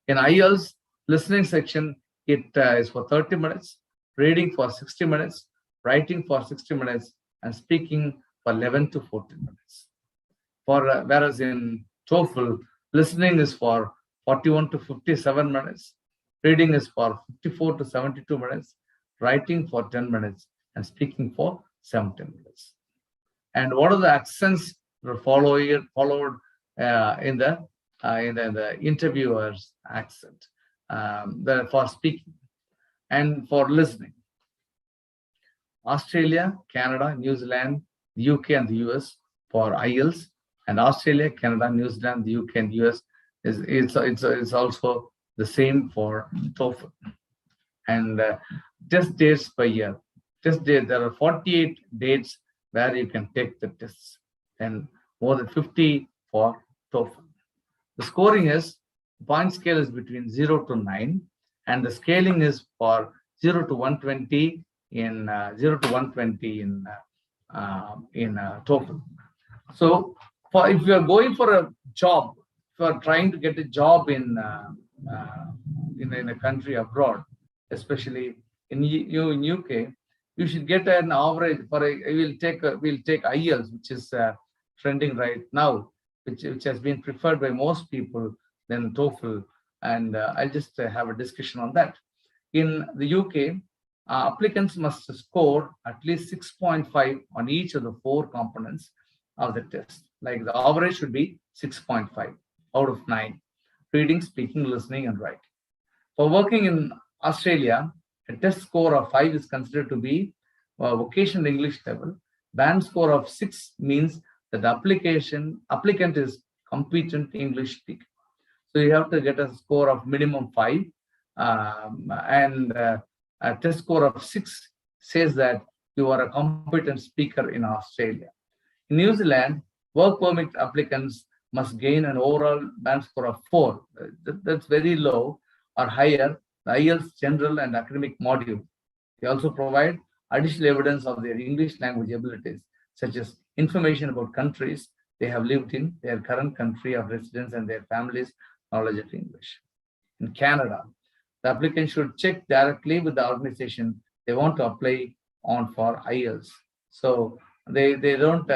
In IELTS, listening section, it is for 30 minutes, reading for 60 minutes, writing for 60 minutes, and speaking for 11 to 14 minutes. Whereas in TOEFL, listening is for 41 to 57 minutes, reading is for 54 to 72 minutes, writing for 10 minutes, and speaking for 17 minutes. and what are the accents followed in the interviewer's accent, for speaking and for listening. Australia, Canada, New Zealand, the UK, and the US for Ielts, and Australia, Canada, New Zealand, the UK, and US it's also the same for Toefl. And test dates per year. Test date, there are 48 dates where you can take the tests, and more than 50 for Toefl. The scoring is, point scale is between 0 to 9, and the scaling is for 0 to 120 in Toefl. So, if you are going for a job, if you are trying to get a job in a country abroad, especially in UK, you should get an average for we'll take Ielts, which is trending right now, which has been preferred by most people than Toefl, and I'll just have a discussion on that. In the UK, applicants must score at least 6.5 on each of the 4 components of the test. Like the average should be 6.5 out of 9: reading, speaking, listening, and writing. For working in Australia, a test score of 5 is considered to be vocational English level. Band score of 6 means that the applicant is competent English speaker. So you have to get a score of minimum 5, and a test score of 6 says that you are a competent speaker in Australia. In New Zealand, work permit applicants must gain an overall band score of 4. That's very low or higher, the Ielts general and academic module. They also provide additional evidence of their English language abilities, such as information about countries they have lived in, their current country of residence, and their family's knowledge of English. In Canada, the applicant should check directly with the organization they want to apply on for Ielts. So they don't,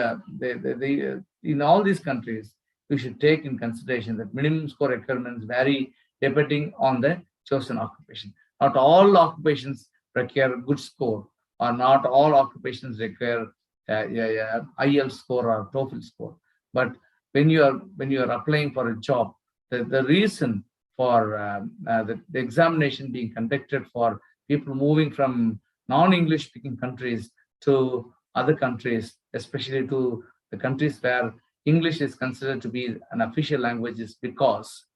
in all these countries, we should take in consideration that minimum score requirements vary depending on the chosen occupation. Not all occupations require a good score, or not all occupations require Ielts score or Toefl score. But when you are applying for a job, the reason for the examination being conducted for people moving from non-English speaking countries to other countries, especially to the countries where English is considered to be an official language, is because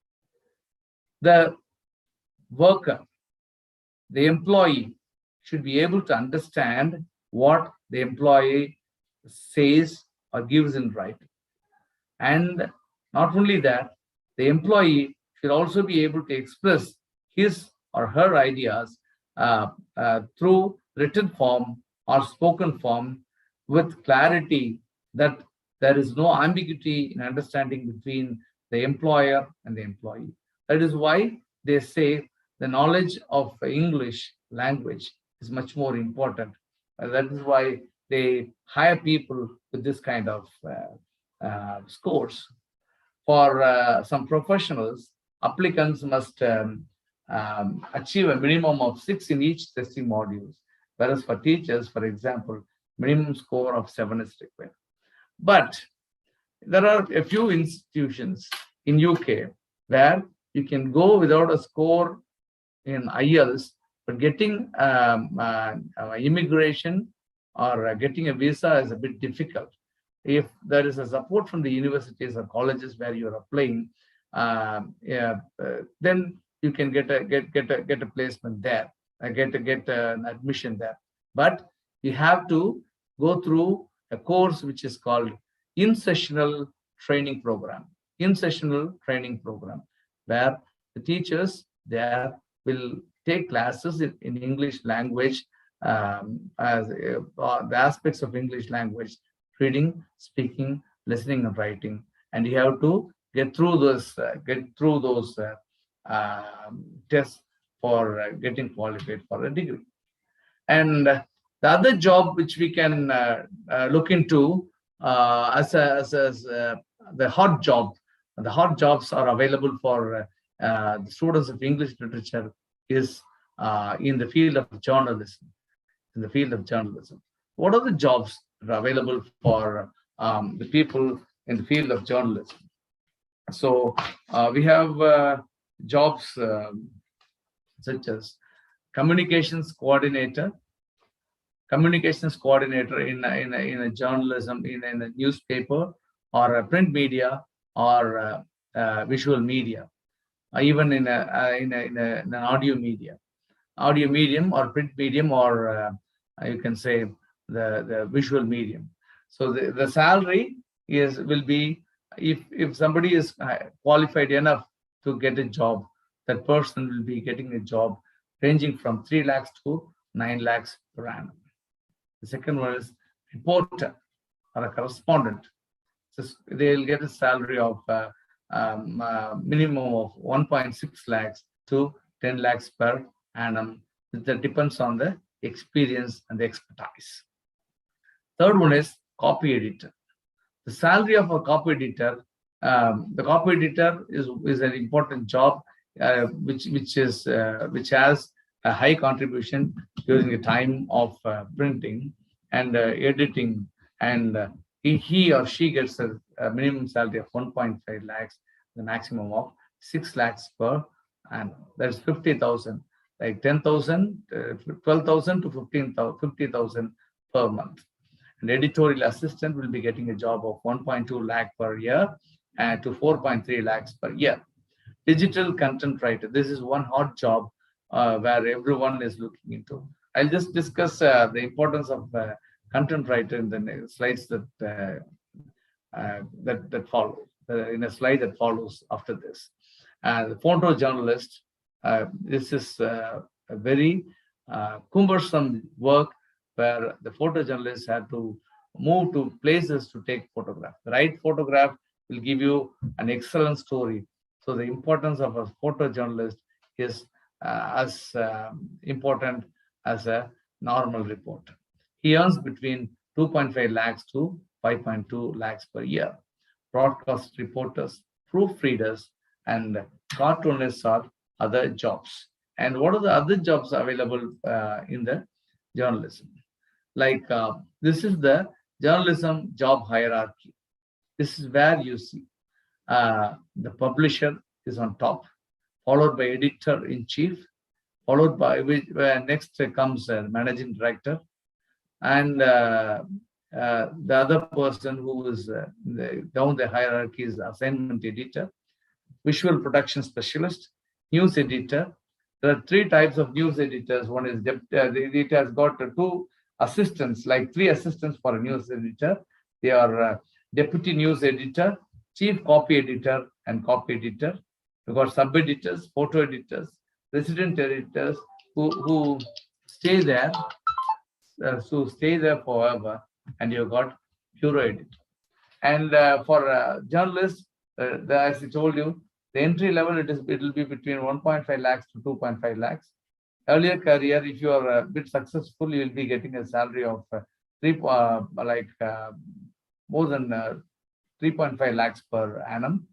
the worker, the employee, should be able to understand what the employee says or gives in writing. And not only that, the employee should also be able to express his or her ideas through written form or spoken form with clarity, that there is no ambiguity in understanding between the employer and the employee. That is why they say the knowledge of English language is much more important. That is why they hire people with this kind of scores. For some professionals, applicants must achieve a minimum of 6 in each testing modules, whereas for teachers, for example, minimum score of 7 is required. But there are a few institutions in UK where you can go without a score in Ielts, but getting immigration or getting a visa is a bit difficult. If there is a support from the universities or colleges where you are applying, then you can get a placement there, get an admission there. But you have to go through a course which is called in-sessional training program. In-sessional training program, where the teachers there will take classes in English language, as the aspects of English language: reading, speaking, listening, and writing. And you have to get through those tests for getting qualified for a degree. And the other job which we can look into as the hot job, the hot jobs are available for the students of English literature, is in the field of journalism. In the field of journalism, what are the jobs available for the people in the field of journalism. So we have jobs such as communications coordinator in a journalism, in a newspaper or a print media or visual media, even in an audio medium or print medium, or you can say the visual medium. So the salary will be, if somebody is qualified enough to get a job, that person will be getting a job ranging from 3 lakhs to 9 lakhs per annum. The second one is reporter or a correspondent. So they'll get a salary of minimum of 1.6 lakhs to 10 lakhs per annum. That depends on the experience and the expertise. Third one is copy editor. The salary of a copy editor, the copy editor is an important job which has a high contribution during the time of printing and editing, and he or she gets a minimum salary of 1.5 lakhs, the maximum of 6 lakhs per annum. That's 50,000, like 10,000, 12,000 to 50,000 per month. An editorial assistant will be getting a job of 1.2 lakh per year and to 4.3 lakhs per year. Digital content writer. This is one hot job where everyone is looking into. I'll just discuss the importance of content writer in the next slides that follow. In a slide that follows after this. The photojournalist. This is a very cumbersome work where the photojournalists have to move to places to take photograph. The right photograph will give you an excellent story. So the importance of a photojournalist is as important as a normal reporter. He earns between 2.5 lakhs to 5.2 lakhs per year. Broadcast reporters, proofreaders, and cartoonists are other jobs. And what are the other jobs available in the journalism? Like this is the journalism job hierarchy. This is where you see the publisher is on top, followed by editor-in-chief, followed by next comes managing director, and the other person who is down the hierarchy is assignment editor, visual production specialist, news editor. There are 3 types of news editors. One is the editor has got 2 assistants, like 3 assistants for a news editor. They are deputy news editor, chief copy editor, and copy editor. We've got sub editors, photo editors, resident editors who stay there, forever, and you've got bureau editor. And for journalists, as I told you, the entry level it will be between 1.5 lakhs to 2.5 lakhs. Earlier career, if you are a bit successful, you will be getting a salary of more than 3.5 lakhs per annum,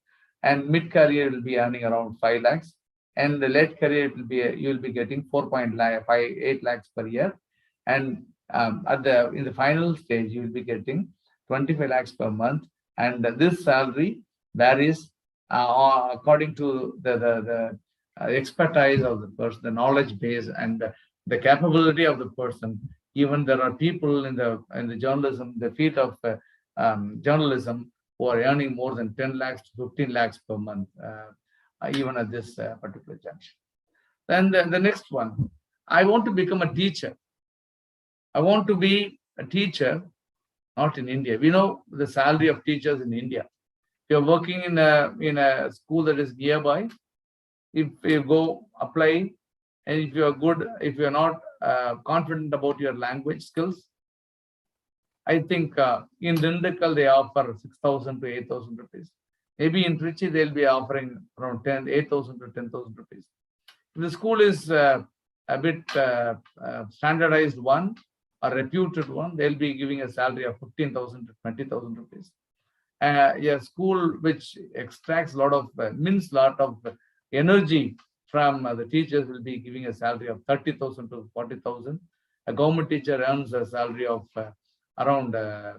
and mid career will be earning around 5 lakhs, and the late career will be you will be getting 4.8 lakhs per year, and in the final stage you will be getting 25 lakhs per month, and this salary varies according to the expertise of the person, the knowledge base, and the capability of the person. Even there are people in the journalism, the field of journalism, who are earning more than 10 lakhs to 15 lakhs per month, even at this particular junction. Then the next one, I want to become a teacher. I want to be a teacher, not in India. We know the salary of teachers in India. If you're working in a school that is nearby, if you go apply, and if you're good, if you're not confident about your language skills, I think in Dindakal they offer 6,000 to 8,000 rupees. Maybe in Trichy they'll be offering around 8,000 to 10,000 rupees. If the school is a bit standardized one, a reputed one, they'll be giving a salary of 15,000 to 20,000 rupees. A school which extracts lot of energy from the teachers will be giving a salary of 30,000 to 40,000. A government teacher earns a salary of around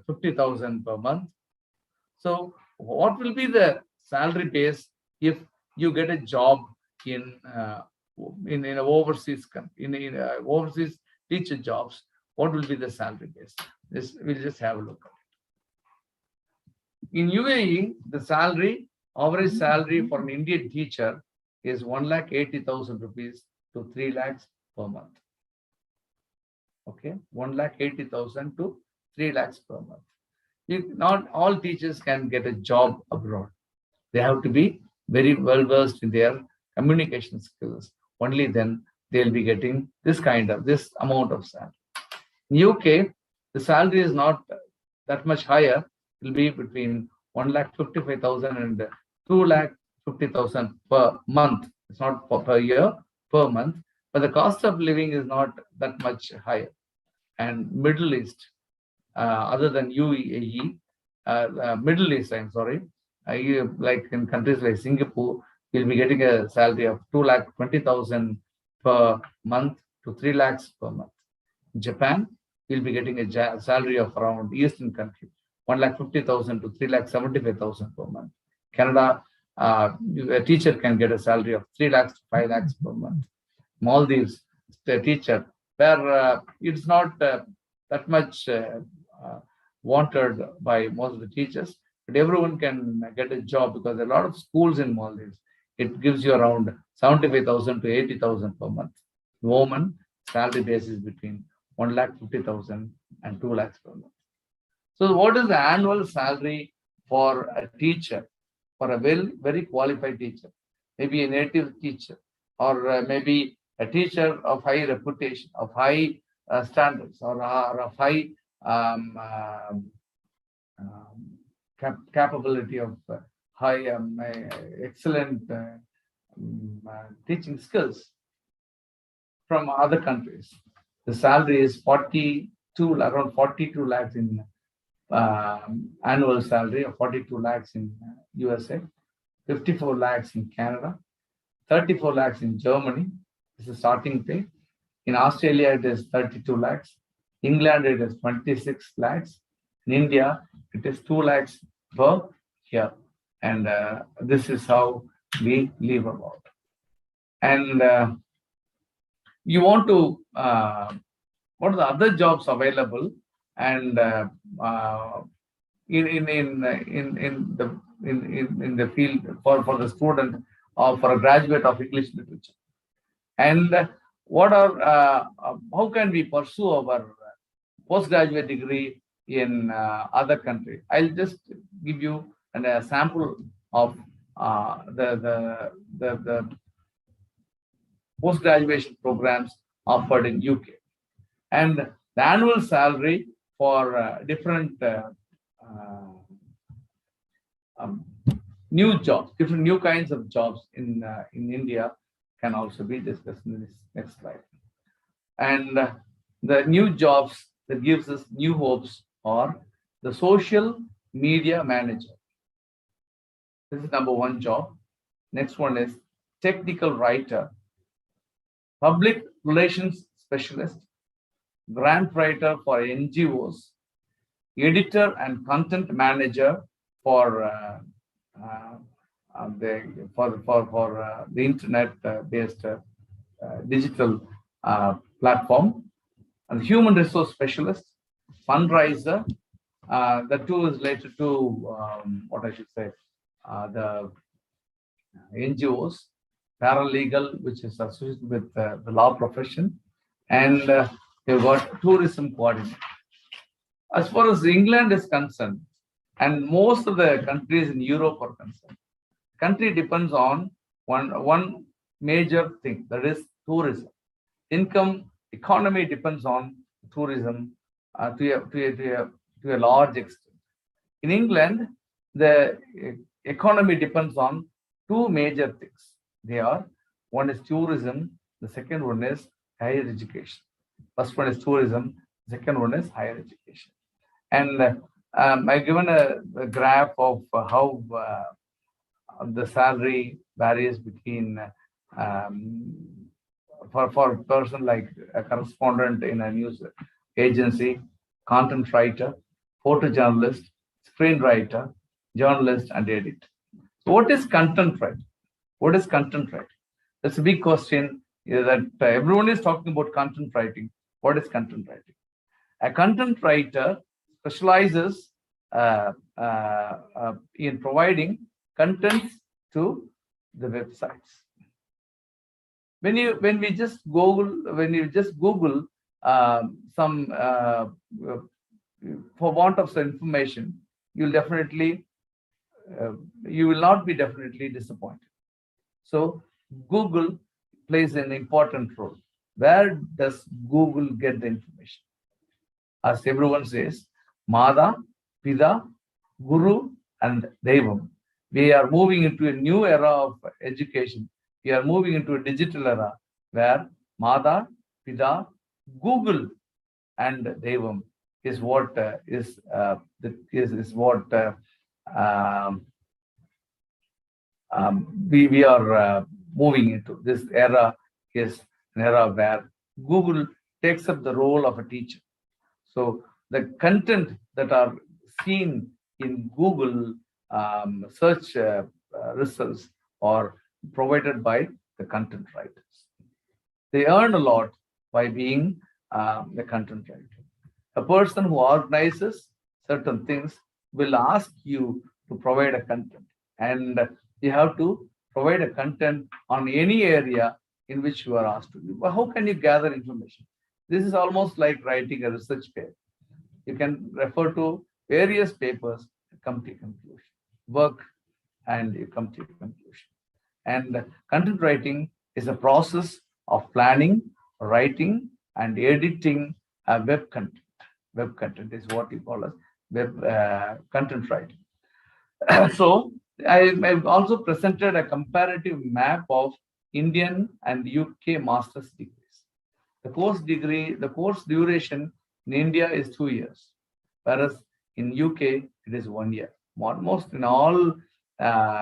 50,000 per month. So what will be the salary base if you get a job in an overseas overseas teacher jobs? What will be the salary base? We'll just have a look. In UAE, the average salary for an Indian teacher is 1,80,000 rupees to 3 lakhs per month. Okay, 1,80,000 to 3 lakhs per month. Not all teachers can get a job abroad. They have to be very well versed in their communication skills. Only then they'll be getting this amount of salary. In UK, the salary is not that much higher. It will be between 1,55,000 and 2,50,000 per month. It's not per year, per month. But the cost of living is not that much higher. And Middle East, other than UAE, Middle East, I'm sorry, like in countries like Singapore, you'll be getting a salary of 2,20,000 per month to 3 lakhs per month. In Japan, you'll be getting a salary of around Eastern country, 1,50,000 to 3,75,000 per month. Canada, a teacher can get a salary of 3 lakhs to 5 lakhs per month. Maldives, the teacher, where it's not that much wanted by most of the teachers, but everyone can get a job because there are a lot of schools in Maldives. It gives you around 75,000 to 80,000 per month. Woman, salary base is between 1,50,000 and 2 lakhs per month. So what is the annual salary for a teacher, for a very qualified teacher? Maybe a native teacher, or maybe a teacher of high reputation, of high standards, or of high capability of high excellent teaching skills from other countries. The salary is around 42 lakhs in annual salary, of 42 lakhs in USA, 54 lakhs in Canada, 34 lakhs in Germany. This is starting pay. In Australia, it is 32 lakhs. England, it is 26 lakhs. In India, it is 2 lakhs per year. And this is how we live about. And you want to, what are the other jobs available? And in the field for the student or for a graduate of English literature. And what are how can we pursue our postgraduate degree in other countries? I'll just give you a sample of the post-graduation programs offered in UK. And the annual salary for different new jobs, different new kinds of jobs in India can also be discussed in this next slide. And the new jobs that gives us new hopes are the social media manager. This is number one job. Next one is technical writer, public relations specialist, grant writer for NGOs, editor and content manager for the internet-based digital platform, and human resource specialist, fundraiser. The two is related to what I should say, the NGOs, paralegal, which is associated with the law profession, and you've got tourism coordinator. As far as England is concerned, and most of the countries in Europe are concerned, country depends on one major thing, that is tourism. Economy depends on tourism to a large extent. In England, the economy depends on two major things. One is tourism, the second one is higher education. First one is tourism, the second one is higher education. And I've given a graph of how the salary varies between for a person like a correspondent in a news agency, content writer, photojournalist, screenwriter, journalist, and edit. So what is content writing? What is content writing? That's a big question that everyone is talking about content writing. What is content writing? A content writer specializes in providing contents to the websites. When you just Google some for want of some information, you will not be definitely disappointed. So Google plays an important role. Where does Google get the information? As everyone says, Mada, Pida, Guru, and Devam. We are moving into a new era of education. We are moving into a digital era where Mada, Pida, Google, and Devam is what we are moving into. This era is an era where Google takes up the role of a teacher. So the content that are seen in Google search results are provided by the content writers. They earn a lot by being the content writer. A person who organizes certain things will ask you to provide a content, and you have to provide a content on any area in which you are asked to do. But how can you gather information? This is almost like writing a research paper. You can refer to various papers to come to a conclusion. Work and you come to a conclusion. And content writing is a process of planning, writing, and editing a web content. Web content is what you call as web content writing. So I've also presented a comparative map of Indian and UK master's degrees. The course duration in India is 2 years, whereas in UK it is 1 year. Almost in all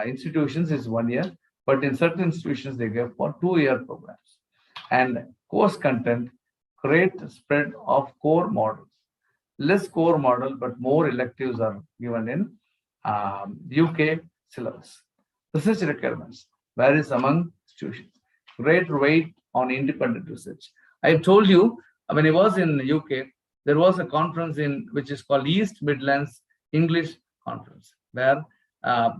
institutions is 1 year, but in certain institutions they give for 2-year programs. And course content great spread of core models. Less core model, but more electives are given in UK syllabus. Research requirements varies among institutions. Great weight on independent research. I told you when I was in the UK, there was a conference which is called East Midlands English Conference, where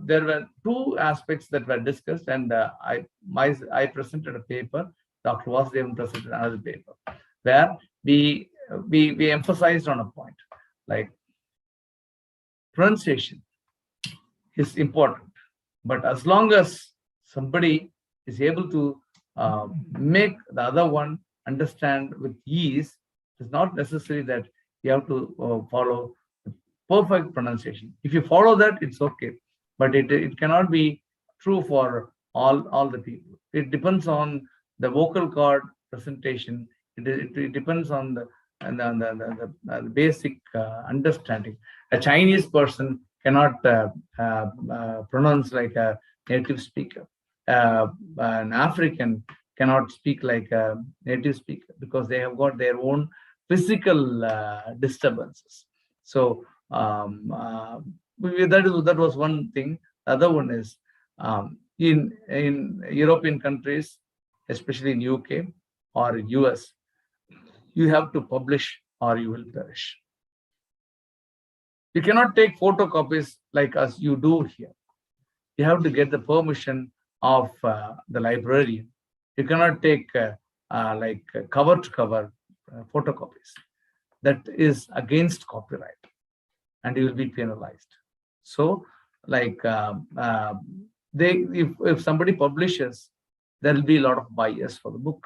there were 2 aspects that were discussed, and I presented a paper. Dr. Vasudevan presented another paper, where we emphasized on a point like pronunciation is important, but as long as somebody is able to make the other one understand with ease, it's not necessary that you have to follow the perfect pronunciation. If you follow that, it's okay, but it cannot be true for all the people. It depends on the vocal cord presentation. It depends on the basic understanding. A Chinese person cannot pronounce like a native speaker. An African cannot speak like a native speaker because they have got their own physical disturbances. So that was one thing. The other one is in European countries, especially in UK or US, you have to publish or you will perish. You cannot take photocopies like as you do here. You have to get the permission of the librarian. You cannot take like cover to cover photocopies. That is against copyright, and you will be penalized. So, like if somebody publishes, there will be a lot of buyers for the book.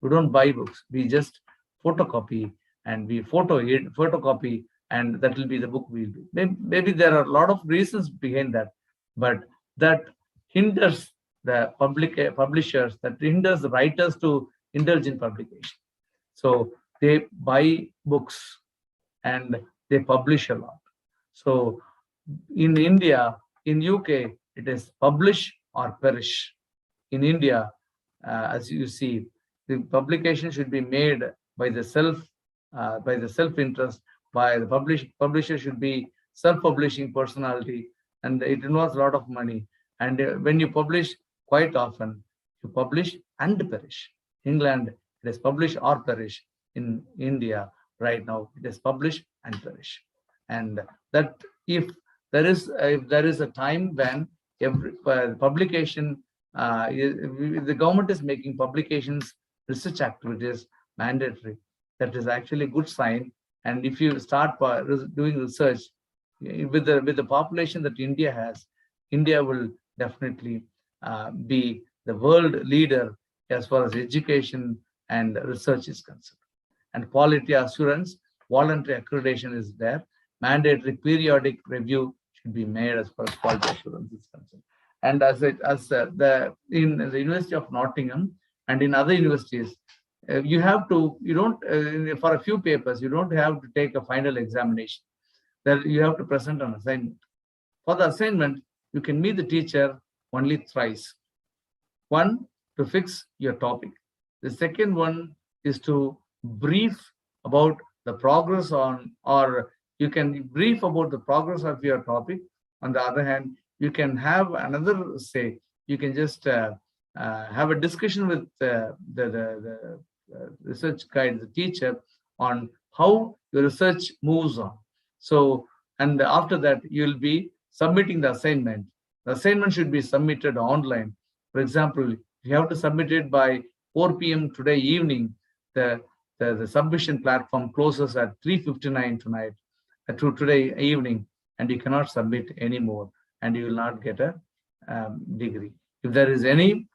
We don't buy books. We just photocopy and we photocopy, and that will be the book we'll do. Maybe there are a lot of reasons behind that, but that hinders the publishers, that hinders the writers to indulge in publication. So they buy books and they publish a lot. So in India, in UK, it is publish or perish. In India, as you see, the publication should be made by the self-interest by the publisher should be self-publishing personality, and it involves a lot of money. And when you publish quite often, you publish and perish. England, it is publish or perish. In India, right now, it is publish and perish. And that if there is a time when every publication, the government is making publications, research activities mandatory, that is actually a good sign. And if you start doing research with the population that India has, India will definitely be the world leader as far as education and research is concerned. And quality assurance, voluntary accreditation is there. Mandatory periodic review should be made as far as quality assurance is concerned. And in the University of Nottingham and in other universities, for a few papers, you don't have to take a final examination. That you have to present an assignment. For the assignment, you can meet the teacher only thrice. One, to fix your topic. The second one is to brief about the progress or you can brief about the progress of your topic. On the other hand, you can have another say, you can just have a discussion with the research guide, the teacher, on how your research moves on. So, and after that, you'll be submitting the assignment. The assignment should be submitted online. For example, you have to submit it by 4 p.m. today evening. The submission platform closes at 3:59 tonight, today evening, and you cannot submit anymore, and you will not get a degree. If there is any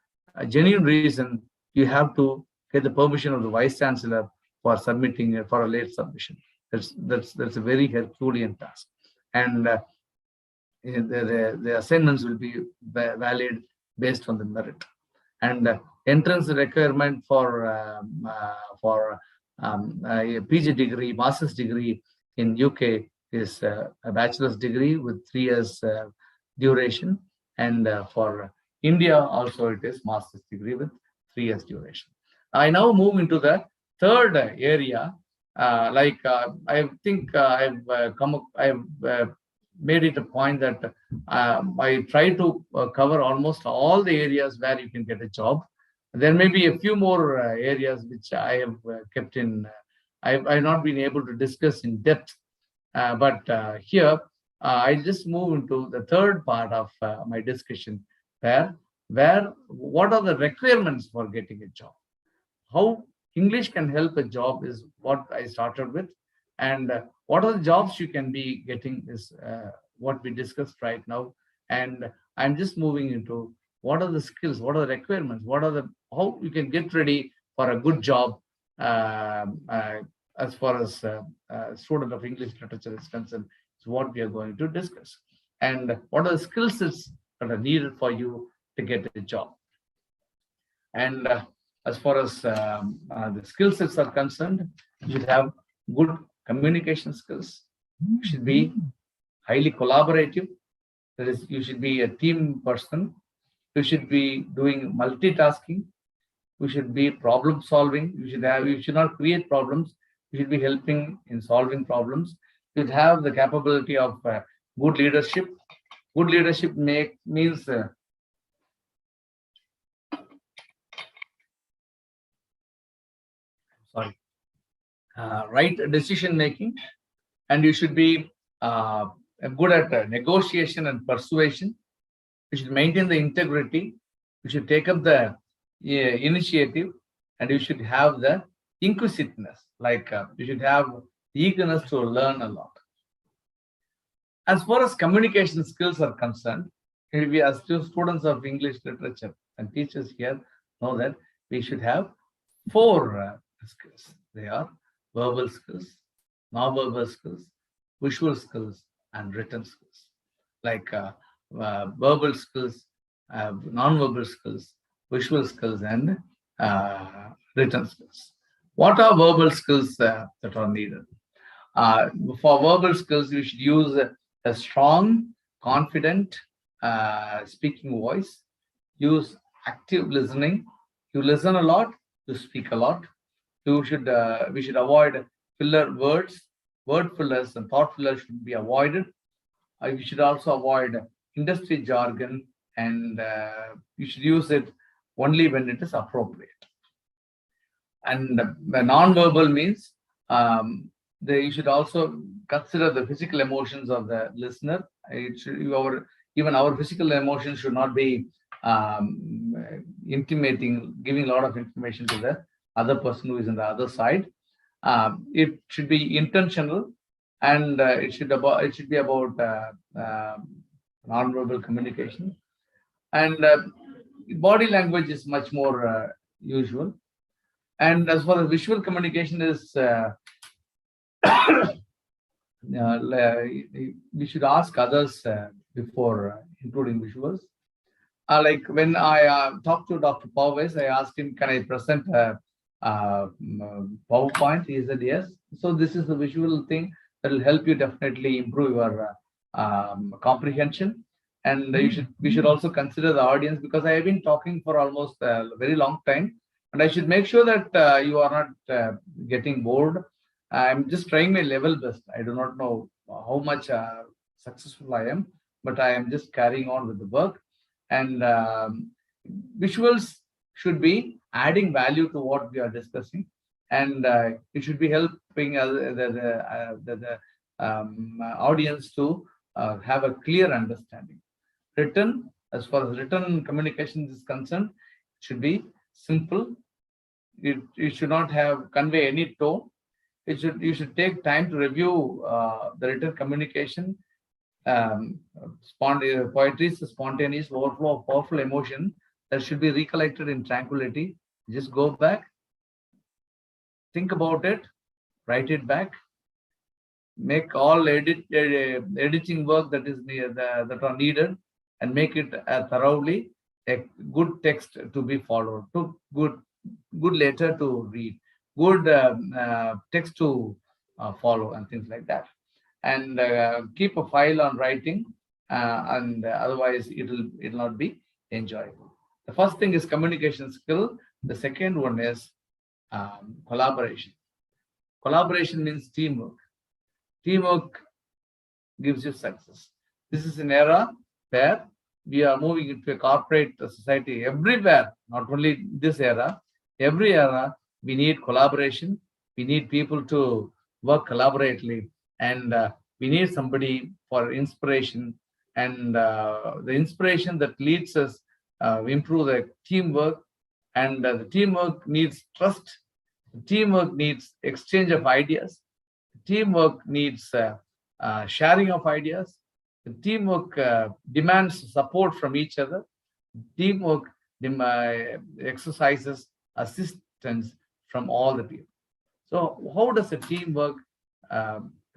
genuine reason, you have to get the permission of the Vice Chancellor for submitting it for a late submission. That's a very Herculean task, and the assignments will be valid based on the merit. And entrance requirement for a PG degree, master's degree in UK is a bachelor's degree with 3 years duration, and for India also it is master's degree with 3 years duration. I now move into the third area. I think I've made it a point that I try to cover almost all the areas where you can get a job. There may be a few more areas which I have kept in. I've not been able to discuss in depth, but here I just move into the third part of my discussion, where what are the requirements for getting a job? How English can help a job is what I started with, and what are the jobs you can be getting is what we discussed right now. And I'm just moving into what are the skills, what are the requirements, how you can get ready for a good job as far as student of English literature is concerned. Is what we are going to discuss, and what are the skill sets that are needed for you to get a job. And as far as the skill sets are concerned, you should have good communication skills. You should be highly collaborative. That is, you should be a team person. You should be doing multitasking. You should be problem solving. You should not create problems. You should be helping in solving problems. You should have the capability of good leadership. Good leadership means right decision making, and you should be good at negotiation and persuasion. You should maintain the integrity. You should take up the initiative, and you should have the inquisitiveness. You should have the eagerness to learn a lot. As far as communication skills are concerned, we as students of English literature and teachers here know that we should have 4 skills. They are verbal skills, non-verbal skills, visual skills, and written skills. Verbal skills, non-verbal skills, visual skills, and written skills. What are verbal skills that are needed? For verbal skills, you should use a strong, confident speaking voice. Use active listening. You listen a lot, you speak a lot. We should avoid filler words word fillers and thought fillers should be avoided. You should also avoid industry jargon, and you should use it only when it is appropriate. And the non-verbal means you should also consider the physical emotions of the listener. Even our physical emotions should not be intimating, giving a lot of information to the other person who is on the other side. It should be intentional, and it should be about non-verbal communication. And body language is much more usual. And as far as visual communication is, we should ask others before including visuals. Like when I talked to Dr. Powers, I asked him, can I present a PowerPoint? He said yes. So this is the visual thing that will help you definitely improve your comprehension. And we should also consider the audience, because I have been talking for almost a very long time, and I should make sure that you are not getting bored. I'm just trying my level best. I do not know how much successful I am, but I am just carrying on with the work. And visuals should be adding value to what we are discussing, and it should be helping the audience to have a clear understanding. Written, as far as written communication is concerned, it should be simple. It should not convey any tone. You should take time to review the written communication. Poetry is a spontaneous overflow of powerful emotion that should be recollected in tranquility. Just go back, think about it, write it back, make all editing work that are needed, and make it thoroughly a good text to be followed, good letter to read, good text to follow, and things like that. And keep a file on writing, and otherwise it'll not be enjoyable. The first thing is communication skill. The second one is collaboration. Collaboration means teamwork. Teamwork gives you success. This is an era where we are moving into a corporate society. Everywhere, not only this era, every era, we need collaboration. We need people to work collaboratively, and we need somebody for inspiration. And the inspiration that leads us improve the teamwork, and the teamwork needs trust. The teamwork needs exchange of ideas. The teamwork needs sharing of ideas. The teamwork demands support from each other. Teamwork exercises assistance from all the people. So how does a teamwork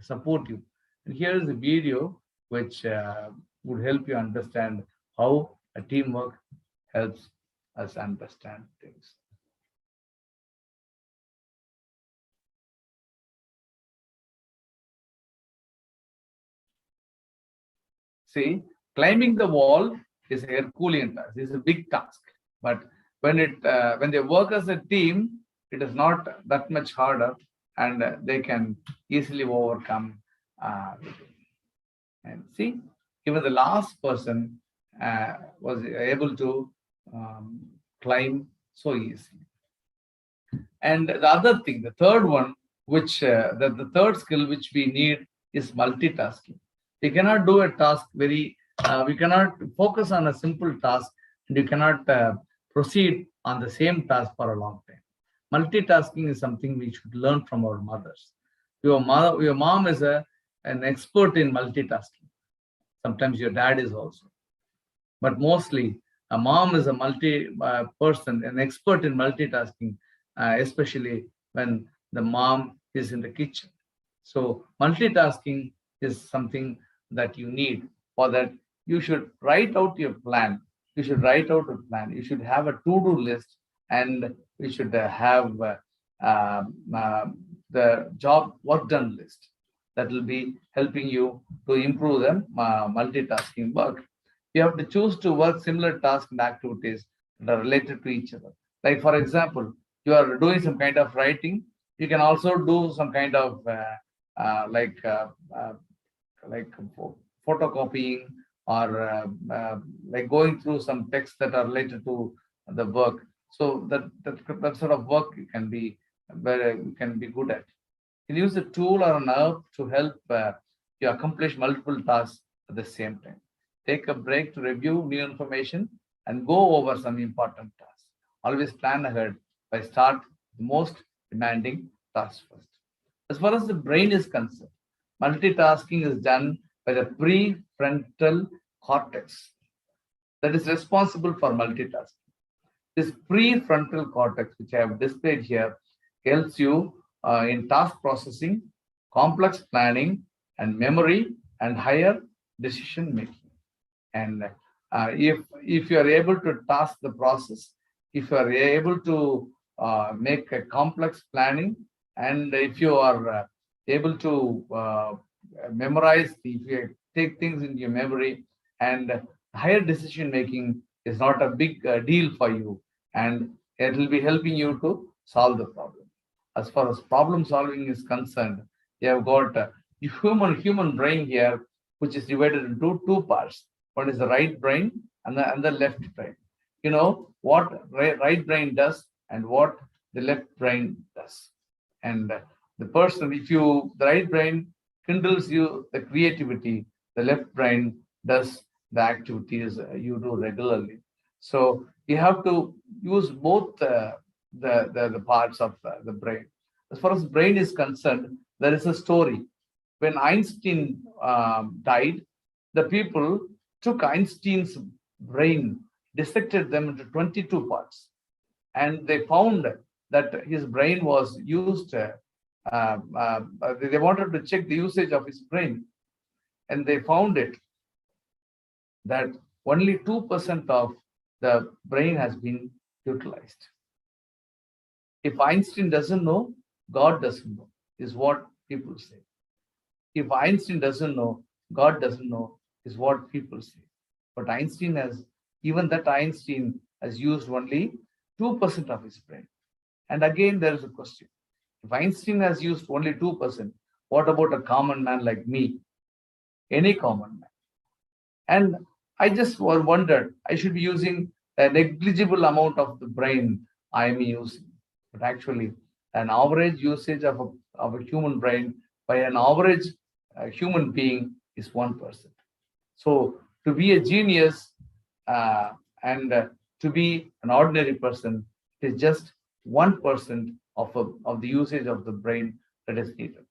support you? And here is a video which would help you understand how a teamwork helps us understand things. See, climbing the wall is a Herculean task. It's a big task. But when they work as a team, it is not that much harder, and they can easily overcome. And see, even the last person was able to climb so easily. And the other thing, the third one, which the third skill which we need is multitasking. We cannot do a task we cannot focus on a simple task, and you cannot proceed on the same task for a long time. Multitasking is something we should learn from our mothers. Your mom is an expert in multitasking. Sometimes your dad is also. But mostly, a mom is a person, an expert in multitasking, especially when the mom is in the kitchen. So multitasking is something that you need. For that, you should write out your plan. You should write out a plan. You should have a to-do list, and you should have the job work done list that will be helping you to improve the multitasking work. You have to choose to work similar tasks and activities that are related to each other. Like, for example, you are doing some kind of writing. You can also do some kind of like photocopying or like going through some texts that are related to the work. So that sort of work you can be good at. You can use a tool or an app to help you accomplish multiple tasks at the same time. Take a break to review new information and go over some important tasks. Always plan ahead by start the most demanding task first. As far as the brain is concerned, multitasking is done by the prefrontal cortex that is responsible for multitasking. This prefrontal cortex, which I have displayed here, helps you in task processing, complex planning, and memory, and higher decision making. And if you are able to task the process, if you are able to make a complex planning, and if you are able to memorize, if you take things into your memory, and higher decision making is not a big deal for you, and it will be helping you to solve the problem. As far as problem solving is concerned, you have got a human brain here, which is divided into two parts. One is the right brain and the left brain. You know what right brain does and what the left brain does. And the right brain kindles you the creativity, the left brain does the activities you do regularly. So you have to use both the parts of the brain. As far as brain is concerned, there is a story. When Einstein died, the people took Einstein's brain, dissected them into 22 parts, and they found that his brain was used. They wanted to check the usage of his brain, and they found it that only 2% of the brain has been utilized. If Einstein doesn't know, God doesn't know, is what people say. If Einstein doesn't know, God doesn't know, is what people say. But Einstein has used only 2% of his brain. And again, there is a question. If Einstein has used only 2%, what about a common man like me? Any common man. And I just wondered, I should be using a negligible amount of the brain I am using. But actually, an average usage of a human brain by an average human being is 1%. So to be a genius and to be an ordinary person, it is just 1% of the usage of the brain that is needed.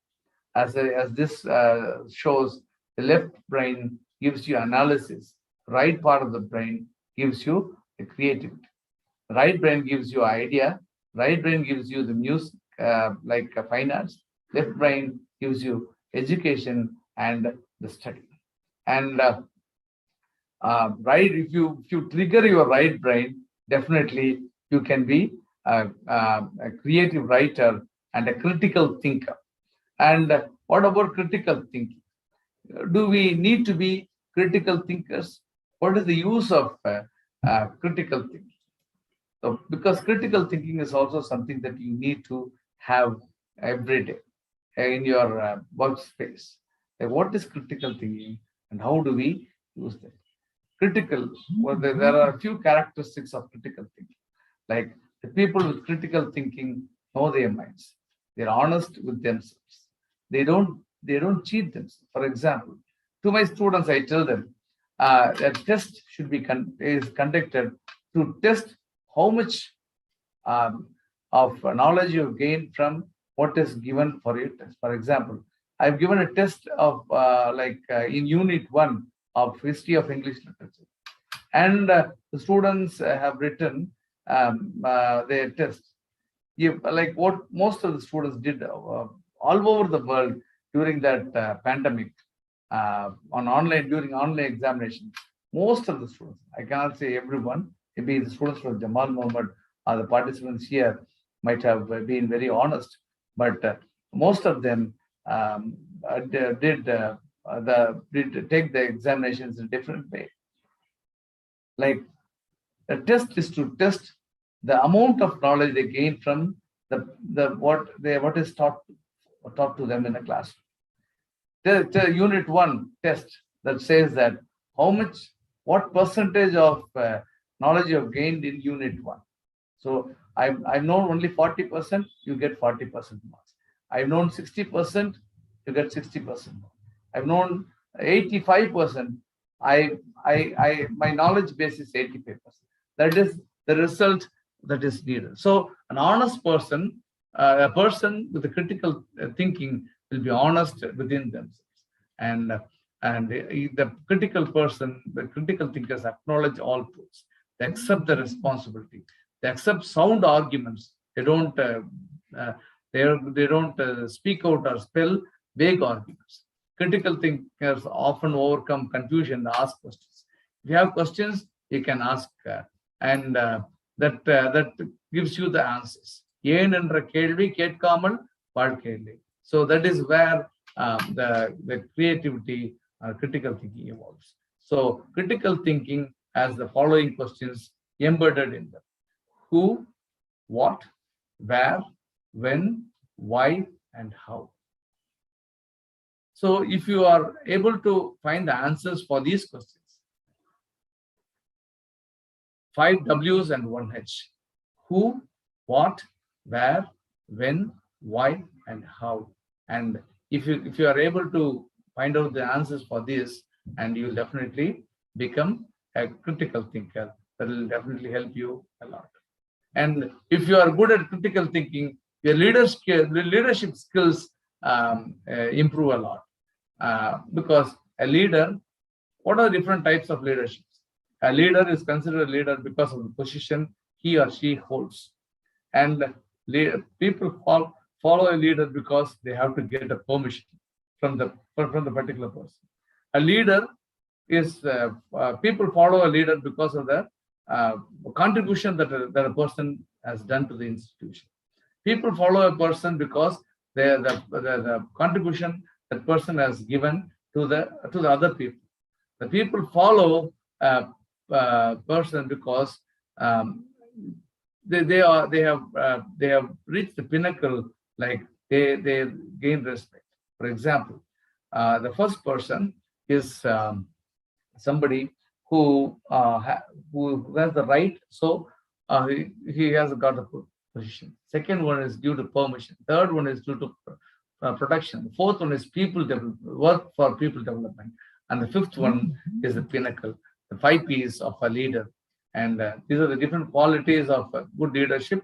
As this shows, the left brain gives you analysis, right part of the brain gives you the creativity. The right brain gives you idea, right brain gives you the music, like fine arts, left brain gives you education and the study. And if you trigger your right brain, definitely you can be a creative writer and a critical thinker. And what about critical thinking? Do we need to be critical thinkers? What is the use of critical thinking? So, because critical thinking is also something that you need to have every day in your workspace. Like, what is critical thinking and how do we use that? There are a few characteristics of critical thinking. Like, the people with critical thinking know their minds. They're honest with themselves. They don't cheat themselves. For example, to my students, I tell them a test should be conducted to test how much of knowledge you've gained from what is given for your test. For example, I've given a test of in Unit 1 of History of English Literature. And the students have written their test. Like what most of the students did all over the world during that pandemic during online examinations. Most of the students, I cannot say everyone, maybe the students from Jamal Mohammed or the participants here might have been very honest, but most of them did take the examinations in a different way. Like, the test is to test the amount of knowledge they gain from what is taught to them in a classroom. the unit 1 test that says that what percentage of knowledge you have gained in unit 1. So I've known only 40%, you get 40% marks. I've known 60%, you get 60% marks. I've known 85%, my knowledge base is 85%. That is the result that is needed. So an honest person, a person with a critical thinking will be honest within themselves. And the critical person, the critical thinkers acknowledge all truths. They accept the responsibility. They accept sound arguments. They don't speak out or spell vague arguments. Critical thinkers often overcome confusion and ask questions. If you have questions, you can ask, and that gives you the answers. ஏன் என்ற கேள்வி கேட்காமல் வாழ்க்கையில்லை. So that is where the creativity, critical thinking evolves. So critical thinking has the following questions embedded in them: who, what, where, when, why, and how. So if you are able to find the answers for these questions, 5 W's and 1 H: who, what, where, when, why, and how. And if you are able to find out the answers for this, and you will definitely become a critical thinker. That will definitely help you a lot. And if you are good at critical thinking, your leadership skills improve a lot. Because a leader, what are the different types of leadership? A leader is considered a leader because of the position he or she holds. And people follow a leader because they have to get a permission from the particular person. A leader is, people follow a leader because of the contribution that a person has done to the institution. People follow a person because the contribution that person has given to the other people. The people follow a person because they have reached the pinnacle, like they gain respect. For example, the first person is somebody who has the right, so he has got a position. Second one is due to permission. Third one is due to protection. The fourth one is work for people development. And the fifth one is the pinnacle, the 5 P's of a leader. And these are the different qualities of good leadership.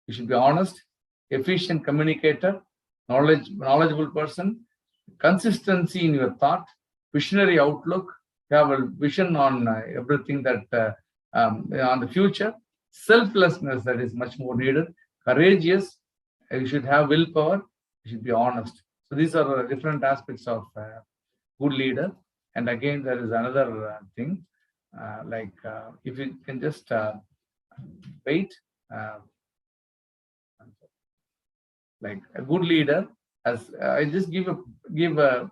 You should be honest, efficient communicator, knowledgeable person, consistency in your thought, visionary outlook, you have a vision on everything that on the future, selflessness, that is much more needed, courageous, you should have willpower, you should be honest. So these are different aspects of good leader. And again, there is another thing, if you can just wait, like a good leader, as I just give a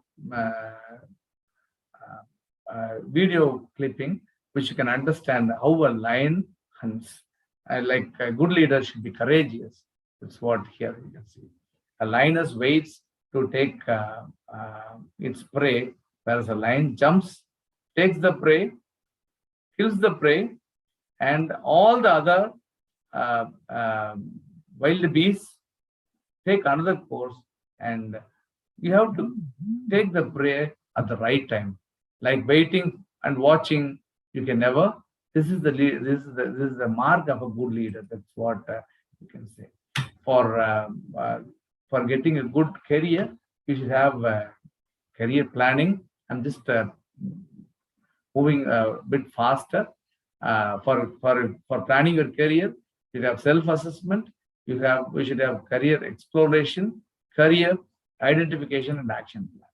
video clipping, which you can understand how a lion hunts. Like a good leader should be courageous. That's what here you can see. A lioness waits to take its prey, whereas a lion jumps, takes the prey, kills the prey, and all the other wild beasts take another course, and you have to take the prey at the right time. Like waiting and watching, you can never. This is the mark of a good leader. That's what you can say. For getting a good career, you should have career planning. I'm just moving a bit faster. For planning your career, you have self-assessment. We should have career exploration, career identification, and action plan.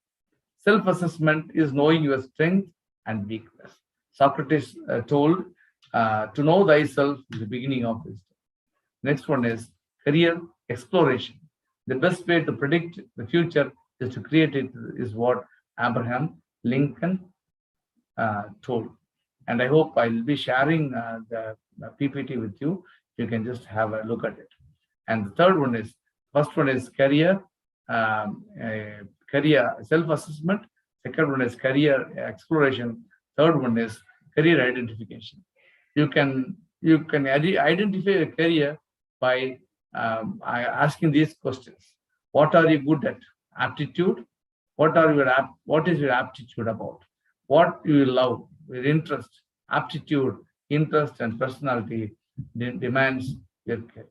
Self-assessment is knowing your strength and weakness. Socrates told, to know thyself is the beginning of wisdom. Next one is career exploration. The best way to predict the future is to create it, is what Abraham Lincoln told. And I hope I'll be sharing the PPT with you. You can just have a look at it. And the third one is, first one is career career self-assessment. Second one is career exploration. Third one is career identification. You can identify a career by asking these questions. What are you good at? Aptitude. What is your aptitude about? What you love? Your interest, aptitude, interest, and personality demands your career.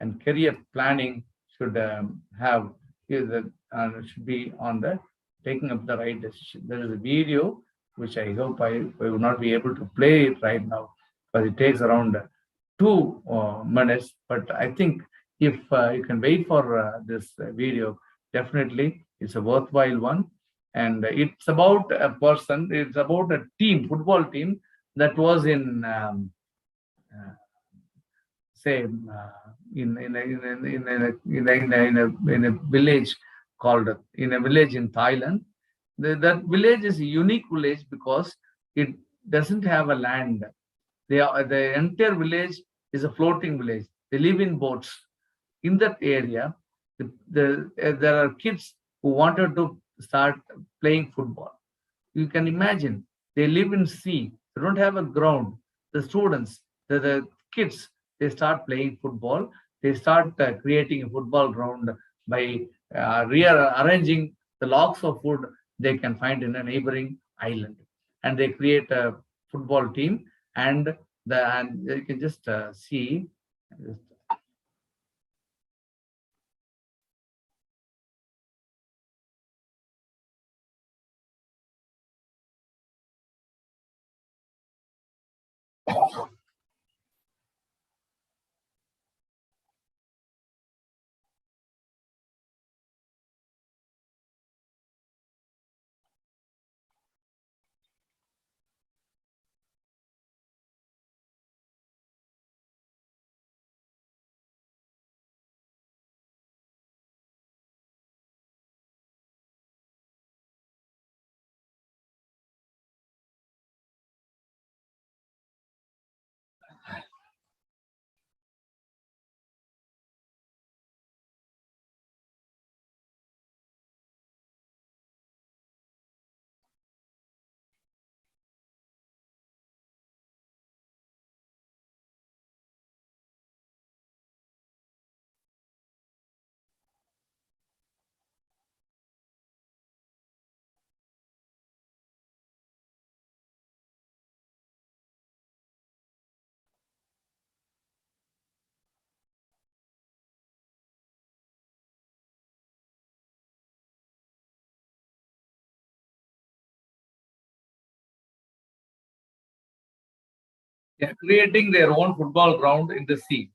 And career planning should should be on the taking up the right decision. There is a video which I hope I will not be able to play it right now because it takes around 2 minutes. But I think if you can wait for this video, definitely it's a worthwhile one. And it's about a person, it's about a team, football team that was in say in a village called in Thailand. That village is a unique village because it doesn't have a land. The entire village is a floating village. They live in boats. In that area, there are kids who wanted to start playing football. You can imagine they live in sea. They don't have a ground. The students, the kids, they start playing football. They start creating a football ground by rearranging the logs of wood they can find in a neighboring island, and they create a football team. And you can just see. They are creating their own football ground in the sea.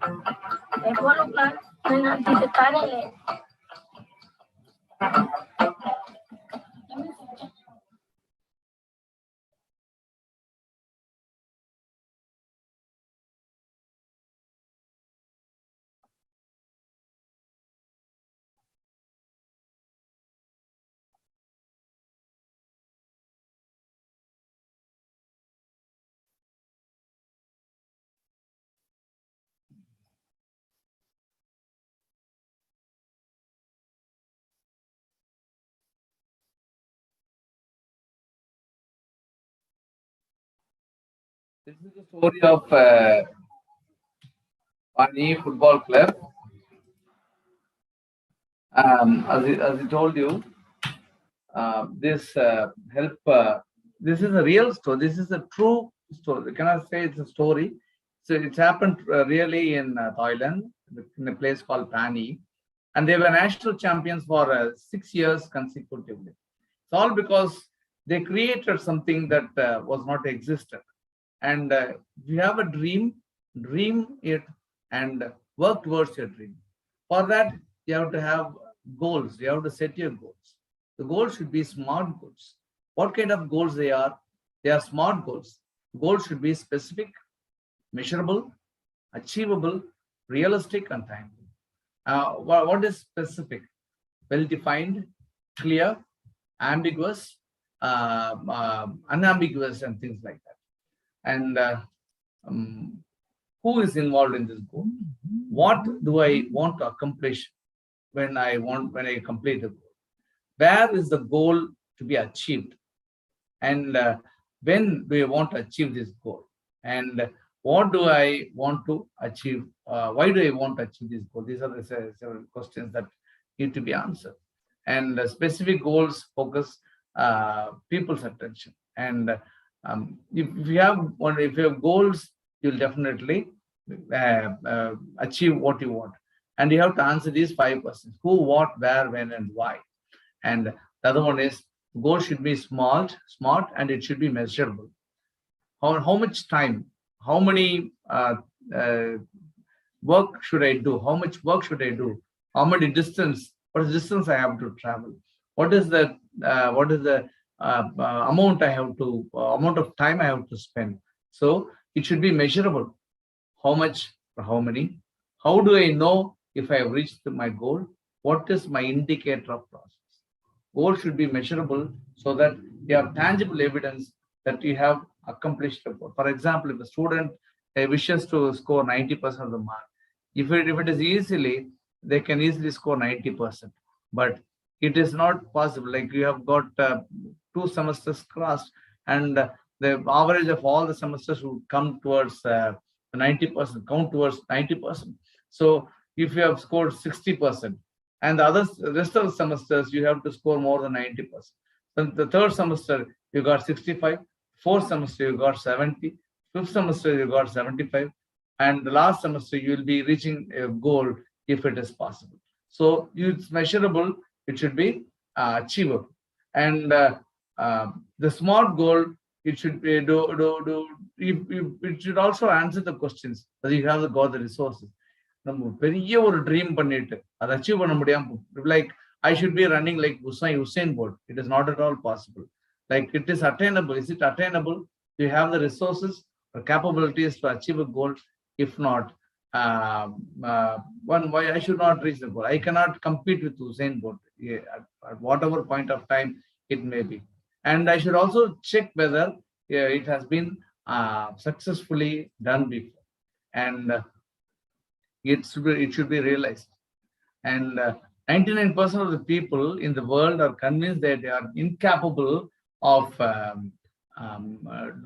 follow plan and the parallel. This is the story of Pani Football Club. As I told you, this help. This is a real story. This is a true story. I cannot say it's a story. So it's happened really in Thailand, in a place called Pani, and they were national champions for 6 years consecutively. It's all because they created something that was not existent. And if you have a dream, dream it and work towards your dream. For that, you have to have goals. You have to set your goals. The goals should be smart goals. What kind of goals they are? They are smart goals. Goals should be specific, measurable, achievable, realistic, and timely. What is specific? Well-defined, clear, ambiguous, unambiguous, and things like that. And who is involved in this goal? What do I want to accomplish when I complete the goal? Where is the goal to be achieved? And when do I want to achieve this goal? And what do I want to achieve? Why do I want to achieve this goal? These are the several questions that need to be answered. And specific goals focus people's attention. And if you have goals, you'll definitely achieve what you want. And you have to answer these 5 questions: who, what, where, when, and why. And the other one is goal should be smart, and it should be measurable. How much time, how many work should I do? How much work should I do? How many distance? What is the distance I have to travel? What is the amount of time I have to spend? So it should be measurable. How much for how many? How do I know if I have reached my goal? What is my indicator of process? Goal should be measurable so that you have tangible evidence that you have accomplished the goal. For example, if a student wishes to score 90% of the mark, if it is easily, they can easily score 90%. But it is not possible. Like you have got 2 semesters crossed, and the average of all the semesters would come towards 90%, count towards 90%. So if you have scored 60%, and the rest of the semesters you have to score more than 90%. Then the 3rd semester you got 65, 4th semester you got 70, 5th semester you got 75, and the last semester you will be reaching a goal if it is possible. So it's measurable. It should be achievable. And the smart goal, it should be it should also answer the questions that you have got the resources. பெரிய ஒரு dream பண்ணிட்டு அதை achieve பண்ண முடியாம, like I should be running like Usain Bolt. It is not at all possible. Like it is attainable. Is it attainable? Do you have the resources or capabilities to achieve a goal? If not, why I should not reach the goal? I cannot compete with Usain Bolt at whatever point of time it may be. And I should also check whether it has been successfully done before. And it should be realized. And 99% of the people in the world are convinced that they are incapable of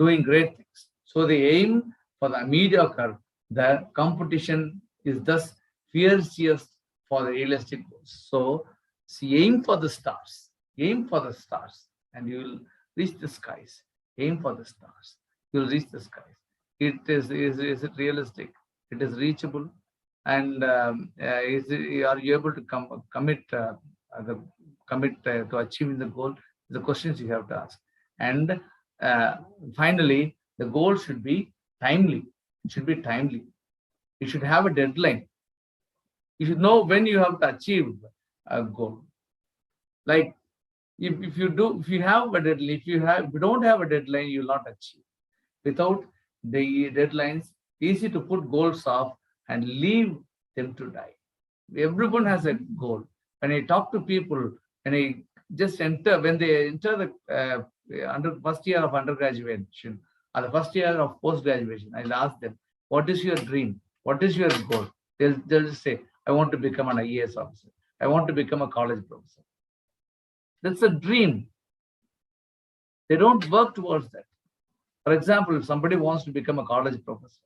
doing great things. So they aim for the mediocre. The competition is thus fiercest for the realistic goals. So aim for the stars. Aim for the stars, and you will reach the skies. Aim for the stars. You will reach the skies. Is it realistic? It is reachable. And are you able to commit to achieving the goal? The questions you have to ask. And finally, the goal should be timely. It should be timely. You should have a deadline. You should know when you have to achieve a goal. Like if you have a deadline, if you don't have a deadline, you will not achieve. Without the deadlines, easy to put goals off and leave them to die. Everyone has a goal. When I talk to people, when they enter the first year of undergraduation or the first year of post-graduation, I'll ask them, what is your dream? What is your goal? They'll just say, I want to become an IAS officer. I want to become a college professor. That's a dream. They don't work towards that. For example, if somebody wants to become a college professor,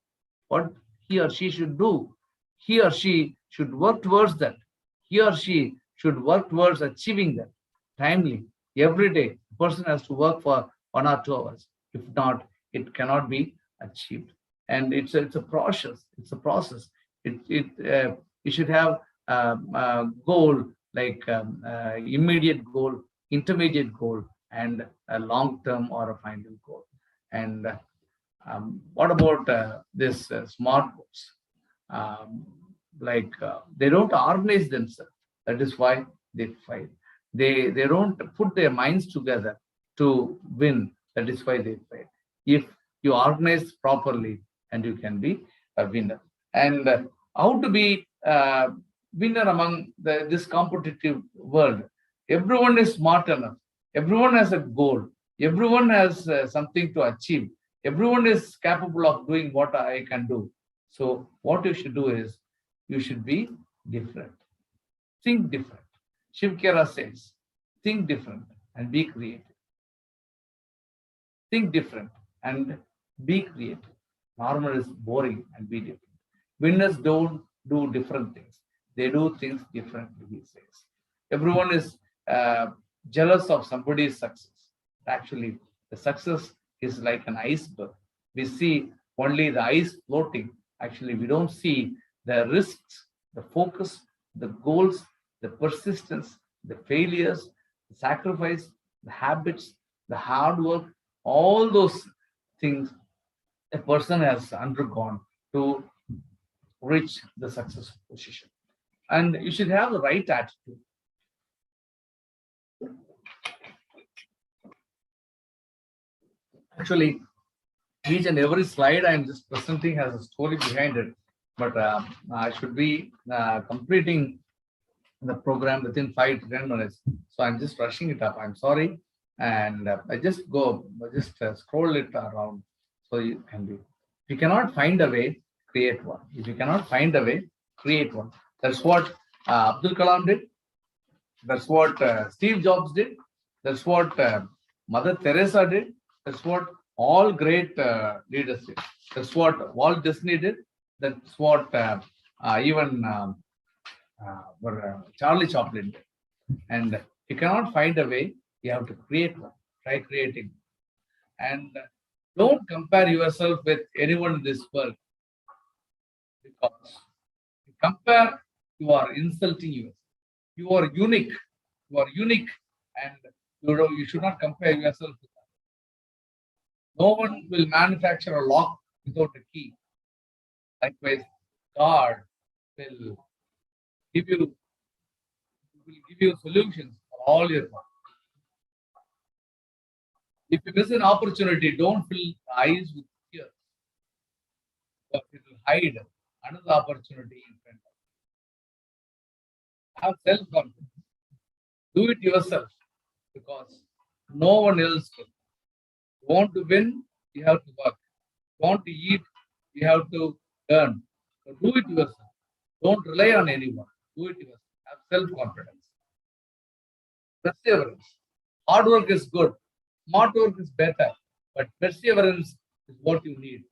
what he or she should do? He or she should work towards that. He or she should work towards achieving that timely. Every day, the person has to work for 1 or 2 hours. If not, it cannot be achieved. And it's a process. It's a process. You should have a goal like immediate goal, intermediate goal, and a long-term or a final goal. And what about this smart goals? They don't organize themselves. That is why they fail. They don't put their minds together to win. That is why they fail. If you organize properly, and you can be a winner. And how to be a winner among this competitive world? Everyone is smart enough. Everyone has a goal. Everyone has something to achieve. Everyone is capable of doing what I can do. So what you should do is, you should be different. Think different. Shiv Khera says, think different and be creative. Think different and be creative. Normal is boring and be different. Winners don't do different things. They do things differently, he says. Everyone is jealous of somebody's success. Actually, the success is like an iceberg. We see only the ice floating. Actually, we don't see the risks, the focus, the goals, the persistence, the failures, the sacrifice, the habits, the hard work, all those things a person has undergone to reach the successful position. And you should have the right attitude. Actually, each and every slide I'm just presenting has a story behind it, but I should be completing the program within 5 to 10 minutes. So I'm just rushing it up. I'm sorry. And I just scroll it around so you can be. If you cannot find a way, create one. If you cannot find a way, create one. That's what Abdul Kalam did. That's what Steve Jobs did. That's what Mother Teresa did. That's what all great leaders did. That's what Walt Disney did. That's what even Charlie Chaplin did. And if you cannot find a way, you have to create one. Try creating. And don't compare yourself with anyone in this world. Because if you compare, you are insulting yourself. You are unique. You are unique, and you should not compare yourself with others. No one will manufacture a lock without a key. Likewise, God will give you solutions for all your problems. If you miss an opportunity, don't fill the eyes with tears, because it will hide another opportunity in front of you. Have self-confidence. Do it yourself, because no one else will. You want to win, you have to work. You want to eat, you have to earn. So do it yourself. Don't rely on anyone. Do it yourself. Have self-confidence. Perseverance. Hard work is good. Smart work is better. But perseverance is what you need.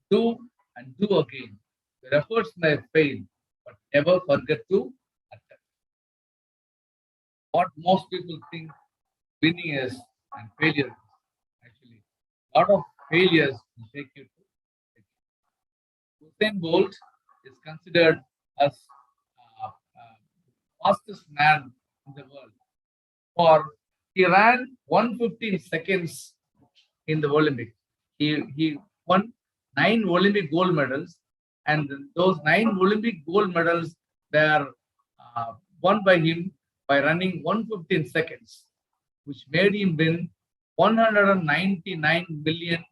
Do and do again. Your efforts may fail, but never forget to attempt. What most people think winning is and failure is. Actually, a lot of failures will take you to. Usain Bolt is considered as fastest man in the world. He ran 115 seconds in the Olympics. He won 9 Olympic gold medals And those 9 Olympic gold medals, they are won by him by running 115 seconds, which made him win $199 million.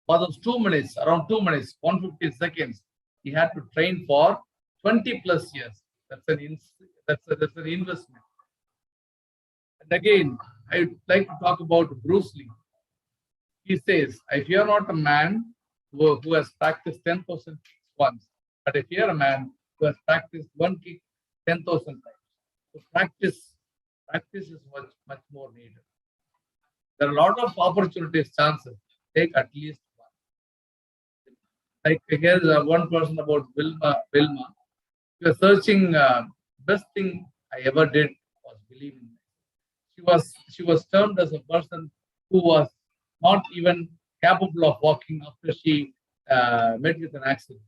For those 2 minutes, around 2 minutes, 115 seconds, he had to train for 20 plus years. That's an investment. And again, I would like to talk about Bruce Lee. He says, if you're not a man who has practiced 10,000 kicks once, but if you're a man who has practiced one kick 10,000 times, so practice is much more needed. There are a lot of opportunities, chances. Take at least one. Like here is one person about Vilma. She was searching, best thing I ever did was believe in me. She was termed as a person who was not even capable of walking after she met with an accident.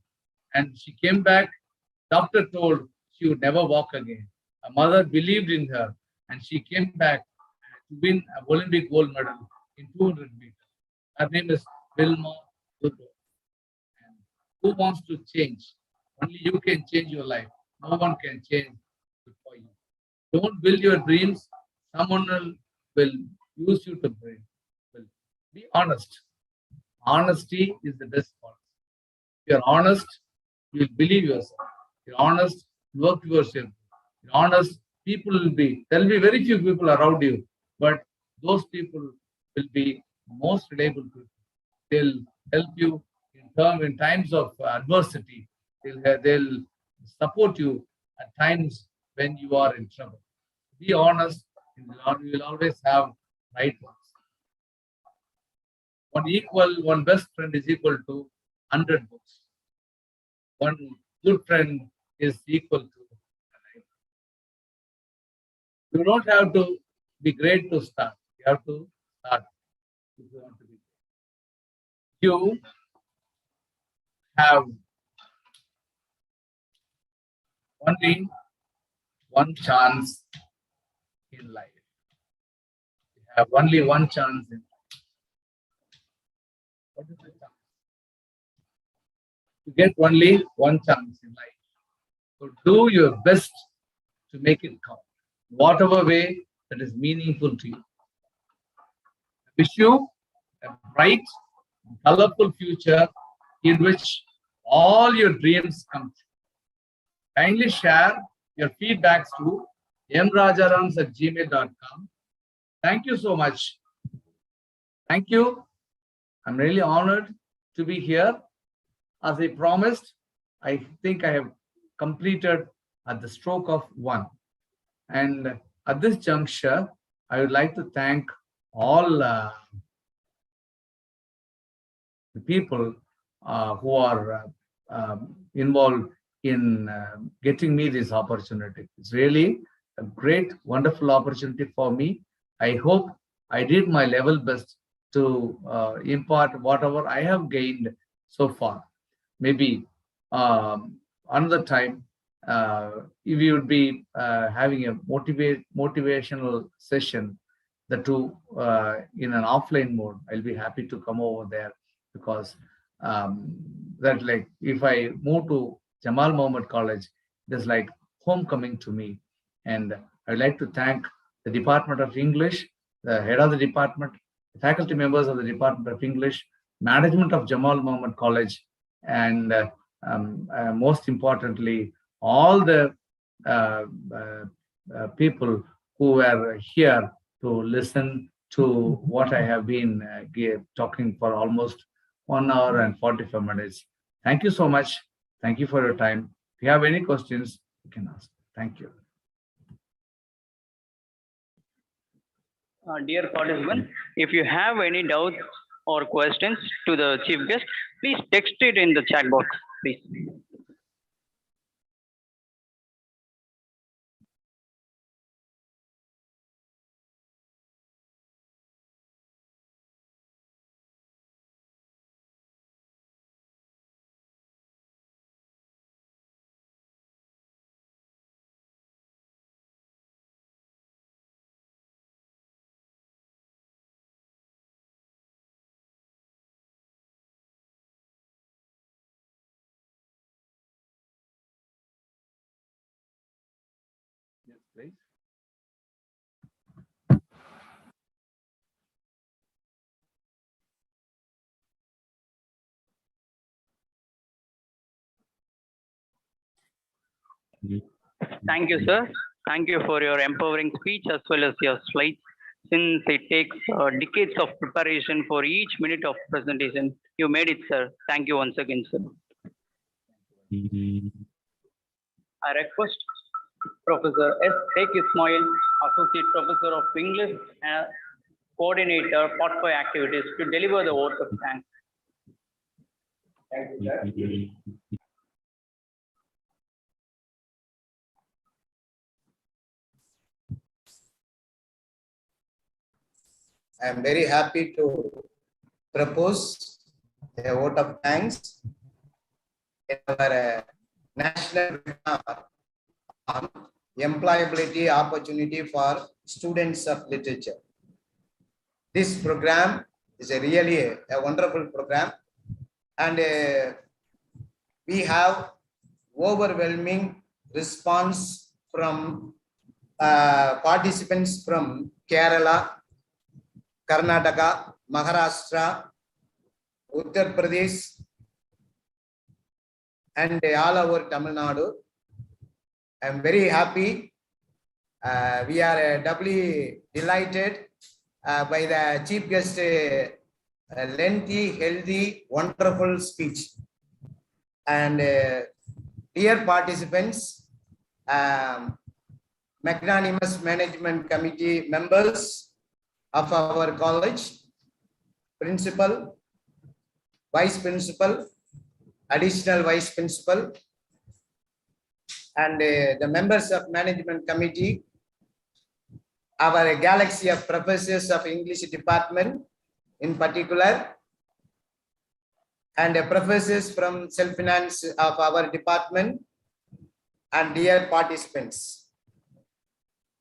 And she came back. Doctor told she would never walk again. Her mother believed in her, and she came back to win an Olympic gold medal in 200 meters. Her name is Vilma Toefl. And who wants to change? Only you can change your life. No one can change it for you. Don't build your dreams. Someone will use you to build. Be honest. Honesty is the best policy. If you're honest, you'll believe yourself. If you're honest, work yourself. If you're honest, there'll be very few people around you, but those people will be most reliable people. They'll help you in times of adversity. They'll support you at times when you are in trouble. Be honest, and you will always have right ones. One best friend is equal to 100 books. One good friend is equal to a life. You don't have to be great to start. You have to start if you want to be great. You have only one chance in life. You have only one chance in life. What is the chance? You get only one chance in life. So do your best to make it count, whatever way that is meaningful to you. I wish you a bright, colorful future in which all your dreams come true. Kindly share your feedbacks to mrajarams@gmail.com. Thank you so much. Thank you. I'm really honored to be here. As I promised, I think I have completed at the stroke of 1. And at this juncture, I would like to thank all the people who are involved in getting me this opportunity. It's really a great, wonderful opportunity for me. I hope I did my level best to impart whatever I have gained so far. Maybe another time, if you would be having a motivational session, the two in an offline mode, I'll be happy to come over there, because that, like, if I move to Jamal Muhammad College, it's like homecoming to me. And I'd like to thank the Department of English, the head of the department, the faculty members of the Department of English, management of Jamal Muhammad College, and most importantly, all the people who were here to listen to what I have been talking for almost 1 hour and 45 minutes. Thank you so much. Thank you for your time. If you have any questions, you can ask. Thank you. Dear participant, if you have any doubts or questions to the chief guest, please text it in the chat box, please. please. Thank you, sir. Thank you for your empowering speech as well as your slides. Since it takes decades of preparation for each minute of presentation, you made it, sir. Thank you once again, sir. I request Professor S. Sheikh Ismail, Associate Professor of English and Coordinator, Part 5 Activities, to deliver the vote of thanks. Thank you, sir. I am very happy to propose a vote of thanks in our national webinar on employability opportunity for students of literature. This program is really a wonderful program, and we have overwhelming response from participants from Kerala, Karnataka, Maharashtra, Uttar Pradesh, and all over Tamil Nadu. I am very happy. We are doubly delighted by the chief guest lengthy, healthy, wonderful speech. And dear participants, magnanimous management committee members of our college, principal, vice principal, additional vice principal, and the members of management committee, our galaxy of professors of English department in particular, and professors from self-finance of our department, and dear participants.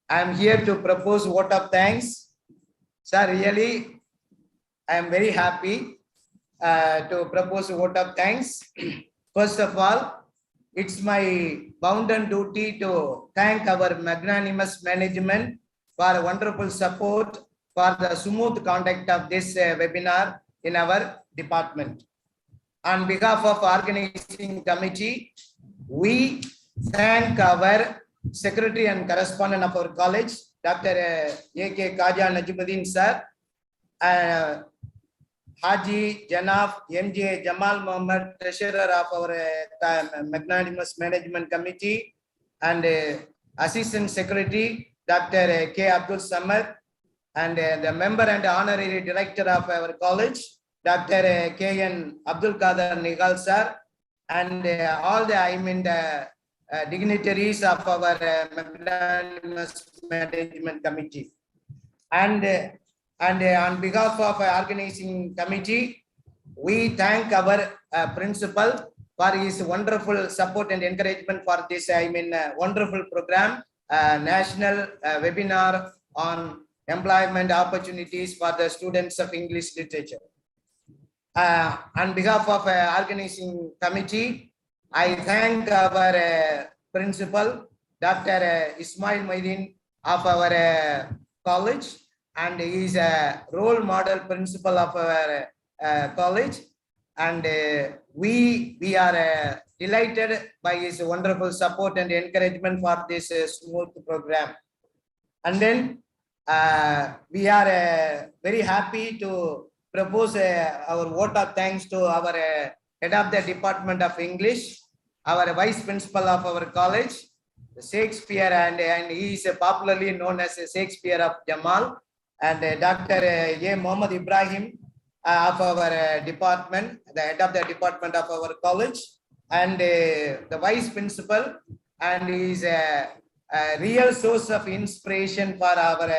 I am here to propose vote of thanks. Sir, really, I am very happy to propose a vote of thanks. First of all, it's my bounden duty to thank our magnanimous management for wonderful support for the smooth conduct of this webinar in our department. On behalf of organizing committee, we thank our secretary and correspondent of our college, Dr. A.K. Kaja Najimuddin sir, Haji Janaf M.J. Jamal Muhammad, treasurer of our magnanimous management committee, and assistant secretary Dr. K. Abdul Samad, and the member and honorary director of our college, Dr. K.N. Abdul Qadir Nigal sir, and all the dignitaries of our magnanimous management committee. And on behalf of organizing committee, we thank our principal for his wonderful support and encouragement for this wonderful program, national webinar on employment opportunities for the students of English literature. On behalf of organizing committee, I thank our principal, Dr. Ismail Maidin of our college, and he is a role model principal of our college, and we are delighted by his wonderful support and encouragement for this smooth program. And then we are very happy to propose our vote of thanks to our head of the Department of English, our vice principal of our college, Shakespeare, and he is popularly known as Shakespeare of Jamal, and Dr. A. Muhammad Ibrahim of our department, the head of the department of our college, and the vice principal, and he is a real source of inspiration for our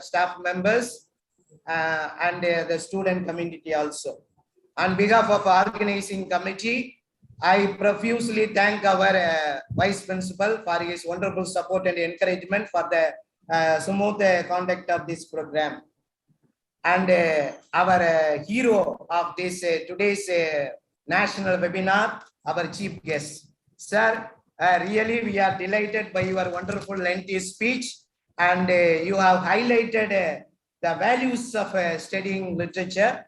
staff members and the student community also. On behalf of organizing committee, I profusely thank our vice principal for his wonderful support and encouragement for the smooth conduct of this program. And our hero of this today's national webinar, our chief guest. Sir, Really, we are delighted by your wonderful lengthy speech, and you have highlighted the values of studying literature,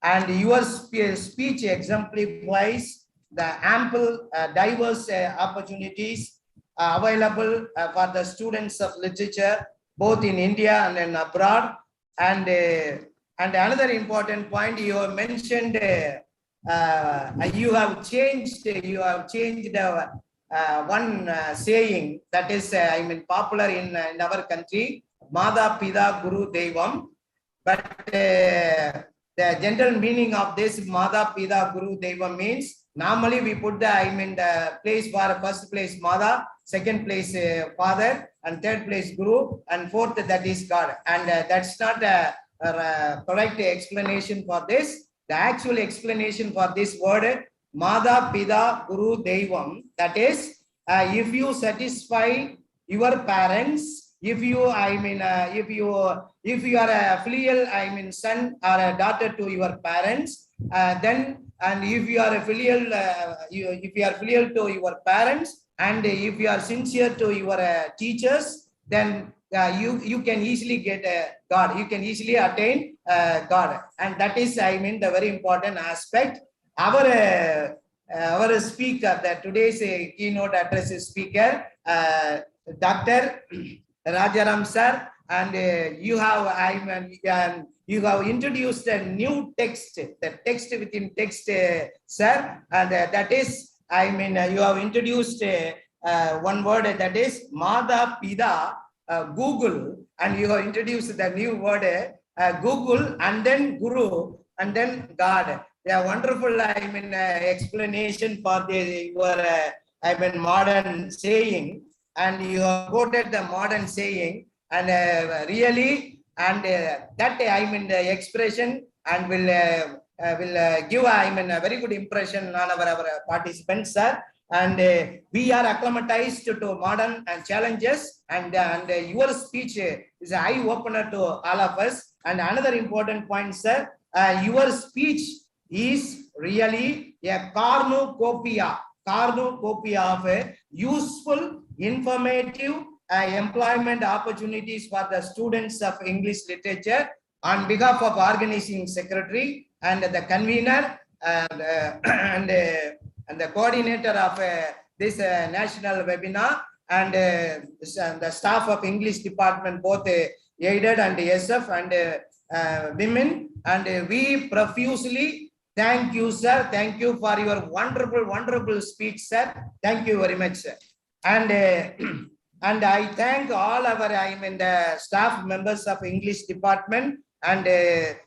and your speech exemplifies the ample, diverse opportunities available for the students of literature, both in India and in abroad. And another important point you have mentioned, you have changed one saying that is, popular in our country, Mada Pida Guru Devam. But the general meaning of this Mada Pida Guru Devam means, normally we put the place for first place Mada, second place Father, and third place Guru, and fourth that is God. And that's not a correct explanation for this. The actual explanation for this word, Mada Pida Guru Devam, that is, if you satisfy your parents, if you are a filial, son or a daughter to your parents, then, and if you are a filial, if you are filial to your parents, and if you are sincere to your teachers, then you can easily get God. You can easily attain God, and that is, the very important aspect. Our speaker, today's keynote address speaker, Dr. Rajaram sir, and you have you have introduced a new text, the text within text, sir, and that is, you have introduced one word, that is Mada Pida Google, and you have introduced the new word Google, and then Guru, and then God. Yeah, wonderful, explanation for your modern saying, and you have quoted the modern saying, and really, and that the expression, and will give a very good impression on our participants, sir. And we are acclimatized to modern challenges, and your speech is an eye opener to all of us. And another important point, sir, your speech is really a cornucopia of useful, informative employment opportunities for the students of English literature. On behalf of organizing secretary and the convener and the coordinator of this national webinar, and the staff of English department, both aided and SF and women, and we profusely thank you, sir. Thank you for your wonderful speech, sir. Thank you very much, sir. And I thank all our the staff members of English department and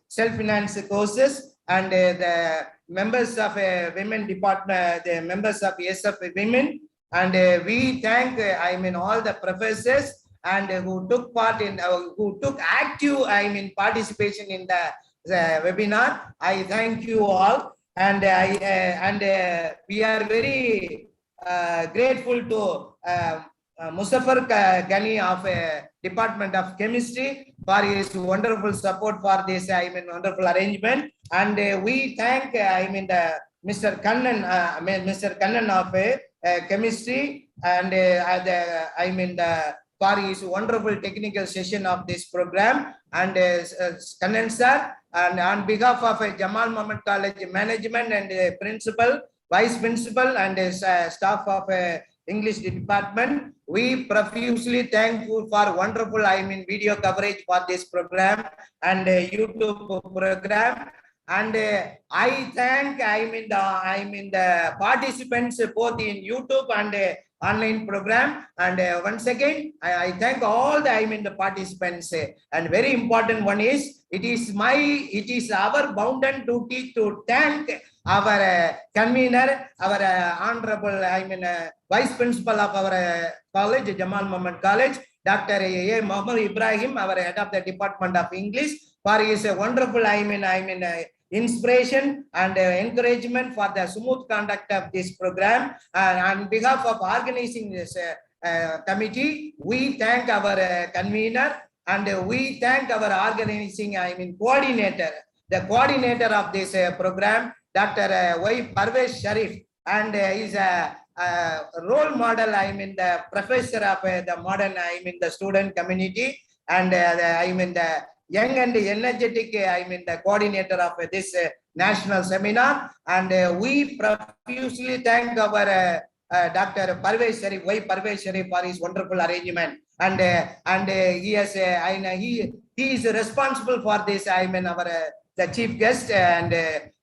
self-finance courses, and the members of women department, the members of SF women, and we thank all the professors and who took part in who took active participation in the webinar. I thank you all, and we are very grateful to Muzaffar Ghani of Department of Chemistry for his wonderful support for this wonderful arrangement, and we thank Mr. Kannan of Chemistry, and for his wonderful technical session of this program, and Kannan sir, and on behalf of Jamal Muhammad College management and principal, vice principal, and staff of English department, we profusely thank you for wonderful video coverage for this program and YouTube program. And I thank the participants both in YouTube and online program. And once again, I thank all the participants. And very important one is, it is our bounden duty to thank our convener, our honorable vice principal of our college, Jamal Muhammad College, Dr. A. Muhammad Ibrahim, our head of the Department of English, for his wonderful inspiration and encouragement for the smooth conduct of this program. And on behalf of organizing this committee, we thank our convener, and we thank our organizing coordinator, the coordinator of this program, Dr. Y. Parvez Sharif, and his role model, I mean the professor of the modern, I mean the student community, and I mean the young and energetic, I mean the coordinator of this national seminar. And we profusely thank our Dr. Parvez Sharif, Y. Parvez Sharif, for his wonderful arrangement. And he has, he is responsible for this, I mean our the chief guest, and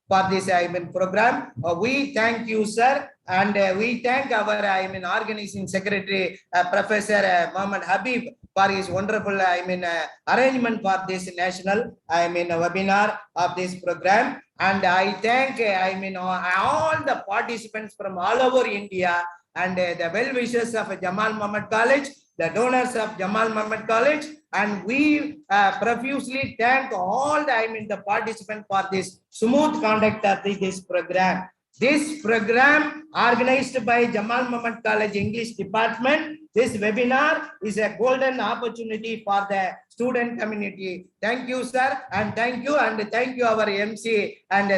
for this, I mean program. We thank you, sir. And we thank our, I mean, organizing secretary, Professor Mohammed Habib, for his wonderful, I mean, arrangement for this national, I mean, webinar of this program. And I thank, I mean, all the participants from all over India, and the well-wishers of Jamal Muhammad College, the donors of Jamal Muhammad College. And we profusely thank all the, I mean, the participants for this smooth conduct of this program. This program organized by Jamal Muhammad College English Department. This webinar is a golden opportunity for the student community. Thank you, sir, and thank you our MC and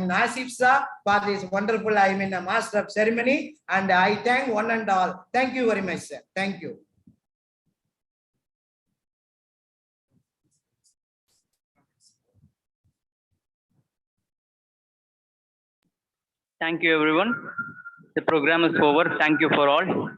Nasif sir for this wonderful, I mean, master of ceremony. And I thank one and all. Thank you very much, sir. Thank you. Thank you, everyone. The program is over. Thank you for all.